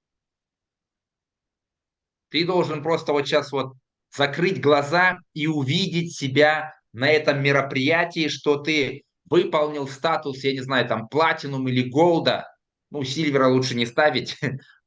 Ты должен просто вот сейчас вот закрыть глаза и увидеть себя на этом мероприятии, что ты выполнил статус, я не знаю, там, платинум или голда, ну, сильвера лучше не ставить,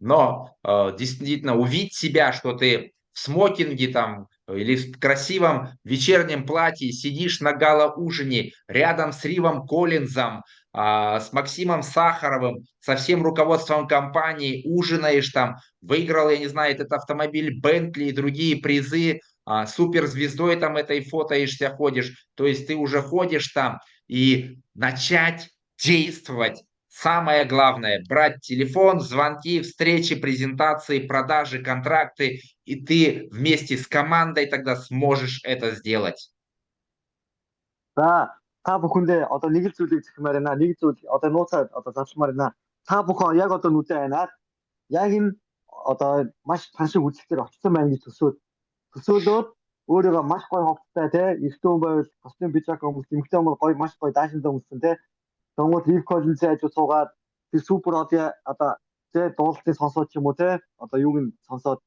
но действительно увидеть себя, что ты в смокинге там или в красивом вечернем платье сидишь на гала-ужине рядом с Ривом Коллинзом, с Максимом Сахаровым, со всем руководством компании, ужинаешь там, выиграл, я не знаю, этот автомобиль Бентли и другие призы, суперзвездой там этой фотоишься, ходишь, то есть ты уже ходишь там, и начать действовать. Самое главное, брать телефон, звонки, встречи, презентации, продажи, контракты, и ты вместе с командой тогда сможешь это сделать. За та бүхэндээ одоо нэг л зүйлийг захимаар байна. Нэг зүйл одоо нууцаар одоо зарчмаар байна. Та бүхэн яг одоо нүдэ байнаад яг энэ одоо маш таншиг үзэлтээр очсон байна гэж төсөөлөөд өөрийгөө маш гоё ховцтой те эртөө хүн байвал костюм бижак хүмүүс эмхтэй хүмүүс гоё маш гоё даашинтай хүмүүссэн те Тэнгууд Ив Коллинз хажууд суугаад тэр супер одоо тэ дуулалтыг сонсоод ч юм уу те одоо юуг нь сонсоод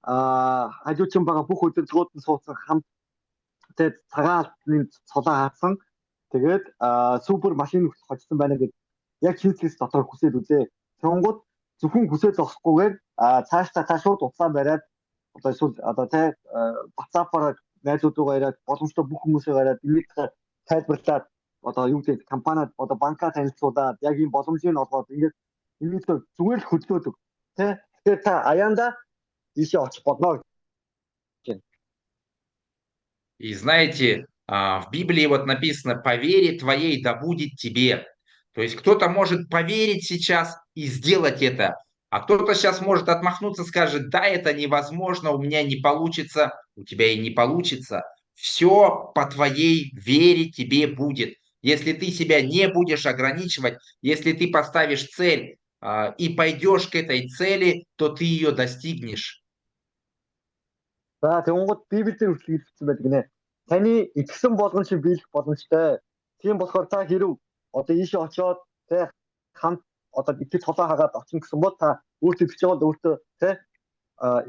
хажуучин байгаа бүх удирдлагууд нь суудсан хамт тэ цагаалтны цолоо хаацсан тэгээд супер машин хочсон байна гэдэг яг хийцгээс дотор хүсээд үзээ. Тэнгууд зөвхөн хүсээд зогсохгүйгээр цааш шууд уцаа бариад одоо эсвэл одоо тэ WhatsApp-аар найзууд руугаа яриад боломжтой бүх хүмүүсээ яриад энийг тайлбарлаад одоо юу гэдэг компаниуд одоо банкаа танилцуулаад яг ийм боломжийг олгоод ингээд энийг зүгээр л хөдлөөдөг тий. Тэгэхээр та аяанда ийшээ очих болно. И знаете, в Библии вот написано: по вере твоей да будет тебе. То есть кто-то может поверить сейчас и сделать это, а кто-то сейчас может отмахнуться, скажет: да, это невозможно, у меня не получится, у тебя и не получится. Все по твоей вере тебе будет. Если ты себя не будешь ограничивать, если ты поставишь цель и пойдешь к этой цели, то ты ее достигнешь. За тэнгууд Библиэлд хэлсэн байдаг нэ. Таны итгэсэн болгон шиг биелэх боломжтой. Тийм болохоор та хэрв одоо ийшээ очиод тэ хамт одоо итгэж цолоо хагаад очин гэсэн бол та өөртөө итгэж байгаа бол өөртөө тэ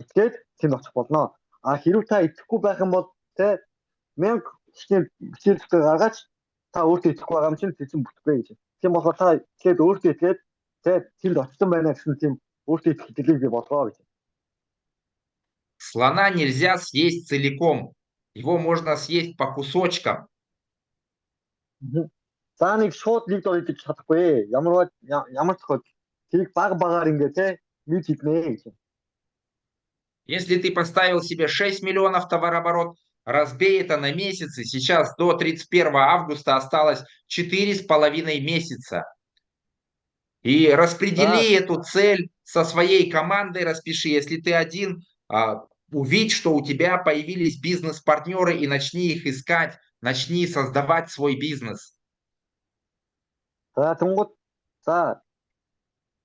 итгээд тэнд очих болно. Хэрв та итгэхгүй байх юм бол тэ 1000 хичнээн бичээлтэй гаргаач та өөртөө итгэхгүй байгаа юм чинь тэзэн бүтгэхгүй гэж. Тийм болохоор та тэгээд өөртөө итгээд тэ тэнд очсон байна гэсэн тийм өөртөө итгэх хэлийг би болгоо гэж. Слона нельзя съесть целиком. Его можно съесть по кусочкам. За нэг шууд нэг дор идэж чадахгүй. Ямар тохиолдолд тэрийг баг багаар ингээ те нийт иднэ гэж. Если ты поставил себе 6 миллионов товарооборот, разбей это на месяцы. Сейчас до 31 августа осталось 4,5 месяца. И распредели эту цель со своей командой, распиши. Если ты один, увидь, что у тебя появились бизнес-партнеры, и начни их искать, начни создавать свой бизнес. За тэнгууд за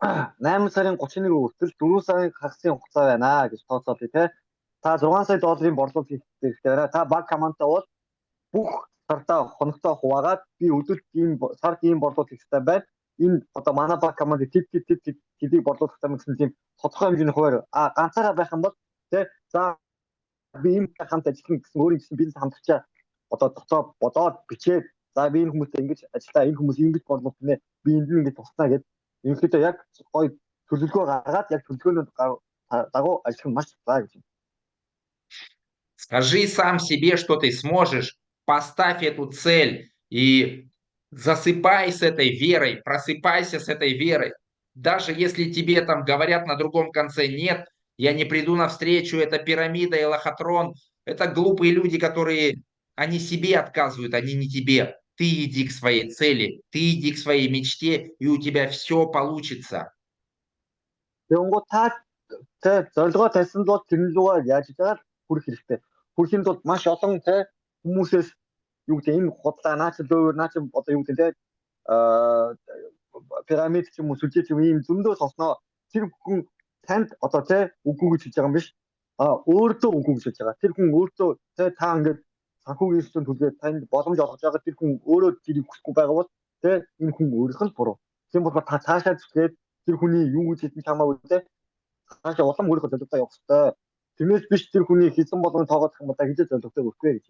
8 сарын 31 хүртэл 4 сарын хагасын хугацаа байна гэж тооцоолъё те. Та 6 сая долларын борлуулалт хийх хэрэгтэй байна. Та баг командтай бол бүх сартаа хоногтой хуваагаад би өдөрт ийм сард ийм борлуулалт хийх хэрэгтэй байна. Энэ одоо манай баг команд тэдийг борлуулах хэрэгтэй гэсэн тийм тодорхой хэмжээний хуваар ганцаараа байх юм бол те за би ийм хамт ажиллах гэсэн өөрийн гэсэн бизнес хамтарчаа одоо дотоод бодоод бичээд за би энэ хүмүүстэй ингэж ажиллаа энэ хүмүүс ингэж борлуулах нэ би энд ингэж туснаа гэдэг ерөнхийдөө яг гоё төлөвлөгөө гаргаад яг төлөвлөгөөний дагуу ажиллах нь маш баа гэж. Скажи сам себе, что ты сможешь, поставь эту цель и засыпай с этой верой, просыпайся с этой верой. Даже если тебе там говорят на другом конце: нет, я не приду навстречу, это пирамида и лохотрон. Это глупые люди, которые, они себе отказывают, они не тебе. Ты иди к своей цели, ты иди к своей мечте, и у тебя все получится. Тэнгууд та зорилгоо тавьсан бол тэр лугаар яаж чагаад хүрэх хэрэгтэй. Хүрэхин тулд маш олон хүмүүсээс юу гэдэг энэ худлаа наач дөөр наач одоо юу гэдэг те пирамид ч юм уу сүлжээ ч юм ийм зөндөө сосноо тэр хүн танд одоо үгүй гэж хэлж байгаа юм биш. Өөртөө үгүй гэж хэлж байгаа. Тэр хүн өөртөө та ингээд санхүүгийн систем түлхээд танд боломж олгож байгаа тэр хүн өөрөө тэрийг хүсэхгүй байгаа бол энэ хүн өөрийнх нь буруу. Тийм болохоор та цаашаа зүтгээд тэр хүний юу гэж хэлсэн чамаагүй цаашаа улам өөрийнхөө зорилгоо явах хэрэгтэй. Тиймээс биш тэр хүний хийсэн болгон тоогоодох юм да гэж зорилготой өртгөө гэж.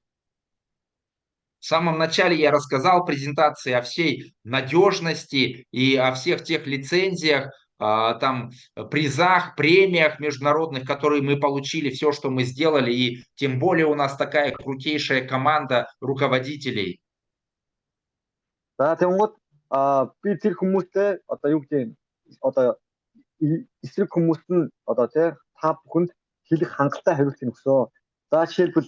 В самом начале я рассказал в презентации о всей надежности и о всех тех лицензиях, там, призах, премиях международных, которые мы получили, все, что мы сделали, и тем более у нас такая крутейшая команда руководителей. За тэнгууд би тэр хүмүүстэй одоо юу гэдэг одоо эсрэг хүмүүст нь одоо та бүхэнд хэлэх хангалттай хариулт өгсөө. За жишээлбэл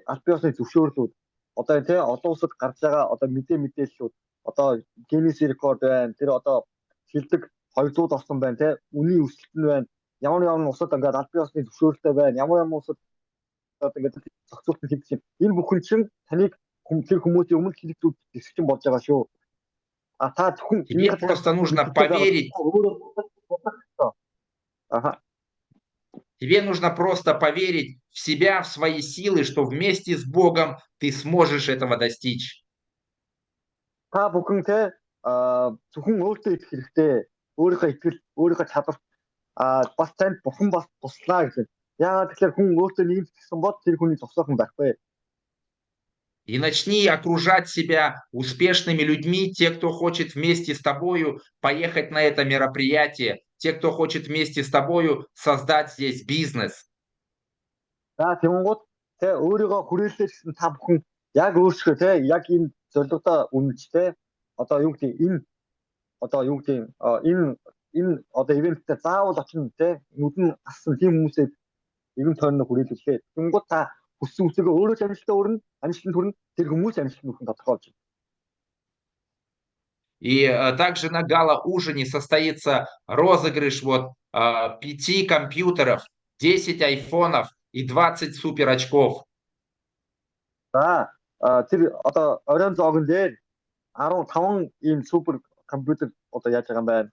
аль бие усны зөвшөөрлүүд одоо олон улсад гарч байгаа одоо мэдээллүүд одоо Гиннес рекорд байна. Тэр одоо шилдэг 200-д орсон байна үний өсөлт нь байна. Ямар улсад ингээд аль бие усны зөвшөөрлөлтэй байна. Ямар улсад одоо ингээд зохицуулт нь хийгдэж байна. Энэ бүхэн чинь таныг тэр хүмүүсийн өмнө хэлэлцүүд хэсэгчин болж байгаа шүү. Тебе просто нужно поверить. Тебе нужно просто поверить в себя, в свои силы, что вместе с Богом ты сможешь этого достичь. Та бүхэн зөвхөн өөртөө итгэх хэрэгтэй. Өөрийнхөө итгэл, өөрийнхөө чадвар бас танд бурхан бас туслаа гэж. Яагаад тэгэхээр хүн өөртөө нэг итгэсэн бол тэр хүний зогсоохон байхгүй. И начни окружать себя успешными людьми, те, кто хочет вместе с тобою поехать на это мероприятие, те, кто хочет вместе с тобою создать здесь бизнес. За тэнгууд өөрийгөө хүрээлээ гэсэн та бүхэн яг өөрсдөө яг энэ зорилгодоо үнэж одоо юу гэдэг энэ одоо ивенттэй заавал очно нүдэн ассан тийм хүмүүсээ иргэн тойрноо хүрээлүүлээ. Тэнгууд та хүссэн үсэгээ өөрөө амжилтанд хүрнэ тэр хүмүүс амжилтанд хүрэх тодорхой болж байна. И также на гала-ужине состоится розыгрыш 5 компьютеров, 10 айфонов и 20 супер очков. За тэр одоо оройн зоогон дээр 15 ийм супер компьютер одоо яаж байгаа юм байна.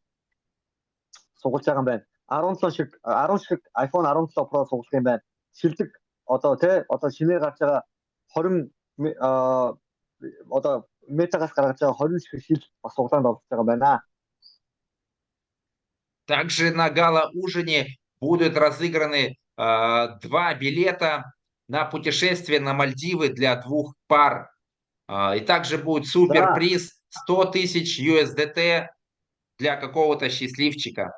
Сугалж байгаа юм байна. 10 шиг iPhone 17 Pro сугалах юм байна. Шилдэг одоо шинээр гарч байгаа 20 одоо метагаас гаргаж байгаа 20 шиг шил бас суглаанд орж байгаа юм байна. Также на гала-ужине будут разыграны 2 билета на путешествие на Мальдивы для 2 пар. И также будет суперприз 100 тысяч USDT для какого-то счастливчика.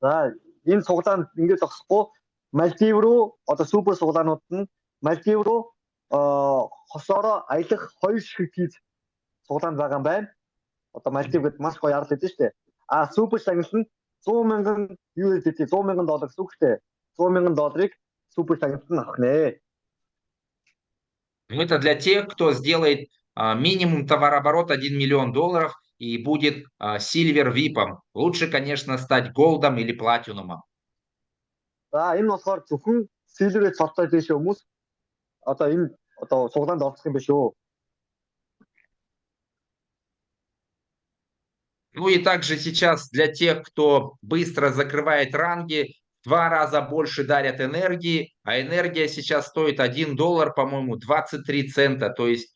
За энэ суглаанд ингэж зогсохгүй Мальдив руу одоо супер суглаанууд нь Мальдив руу хосоороо аялах 2 шиг тийз суглаанд байгаа юм байна. Одоо Мальдив гэдэг маш гоё ярал гэдэг шүү дээ. Супер шагнал нь 100 мянган USDT 100 мянган доллар гэсэн үг шүү дээ. 100 мянган долларыг супер шагналд нь авах нэ. Это для тех, кто сделает минимум товарооборот $1 миллион и будет Silver VIP-ом. Лучше, конечно, стать Голдом или Платинумом. За энэ болохоор зөвхөн Silver-ээс цолтой дэш хүмүүс одоо энэ суглаанд орчих юм биш үү? Ну и также сейчас для тех, кто быстро закрывает ранги, в 2 раза больше дарят энергии, а энергия сейчас стоит $1, по-моему, 23 цента. То есть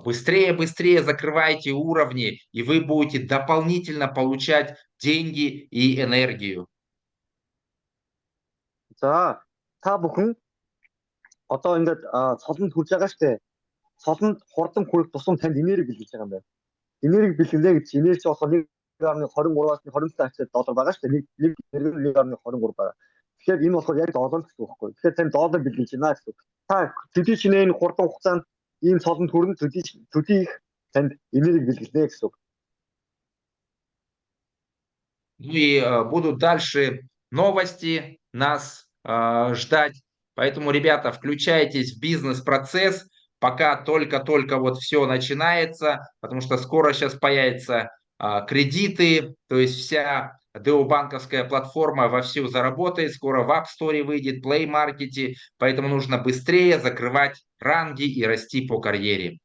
быстрее закрывайте уровни, и вы будете дополнительно получать деньги и энергию. За та бүхэн одоо ингээд цолонд хүрж байгаа штэ. Цолонд хурдан хүрэх тусам танд энерги бэлгэж байгаа юм байна. Энерги бэлгэлээ гэж энерги болохоор 1.23-аас 27 $1 байгаа штэ. Нэг энерги 1.23 байгаа. Тэгэхээр энэ болохоор яг доллар гэсэн үг байхгүй. Тэгэхээр тань доллар бэлдэж байна гэсэн үг. Та төдий шинэ энэ хурдан хугацаанд ийм цолонд хүрэн төдий их танд энерги бэлгэлнэ гэсэн үг. Ну и будут дальше новости нас ждать. Поэтому, ребята, включайтесь в бизнес-процесс, пока только-только вот все начинается, потому что скоро сейчас появятся кредиты, то есть вся ДО-банковская платформа вовсю заработает, скоро в App Store выйдет, Play Market, поэтому нужно быстрее закрывать ранги и расти по карьере.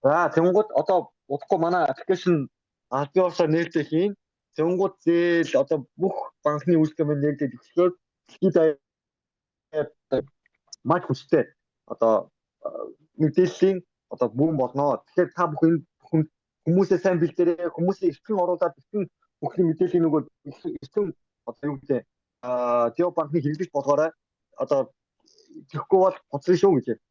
За тэнгууд одоо удахгүй манай аппликейшн албаасаар нээлттэй хийн. Тэнгууд зээл одоо бүх банкны үйлдвэрийн нээлттэй ихлээр маш хүчтэй одоо мэдээллийн одоо бүүн болно. Тэгэхээр та бүхэн хүмүүсээ сайн бэлдээрэй, хүмүүсийг эртхэн оруулаад эртхэн бүхний мэдээллийн нөгөө эртхэн одоо юу гэдэг ДО банкны хэрэглэж болгоорой. Одоо тэгэхгүй бол хоцроо шүү гэж.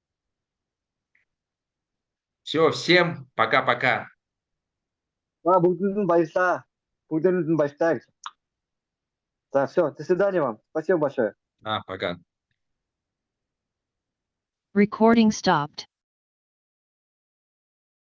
Все, всем пока-пока. Бүгдэнд нь баярлаа. Бүгдэнд нь баярлалаа гэж. За, все, до свидания вам. Спасибо большое. Пока. Recording stopped.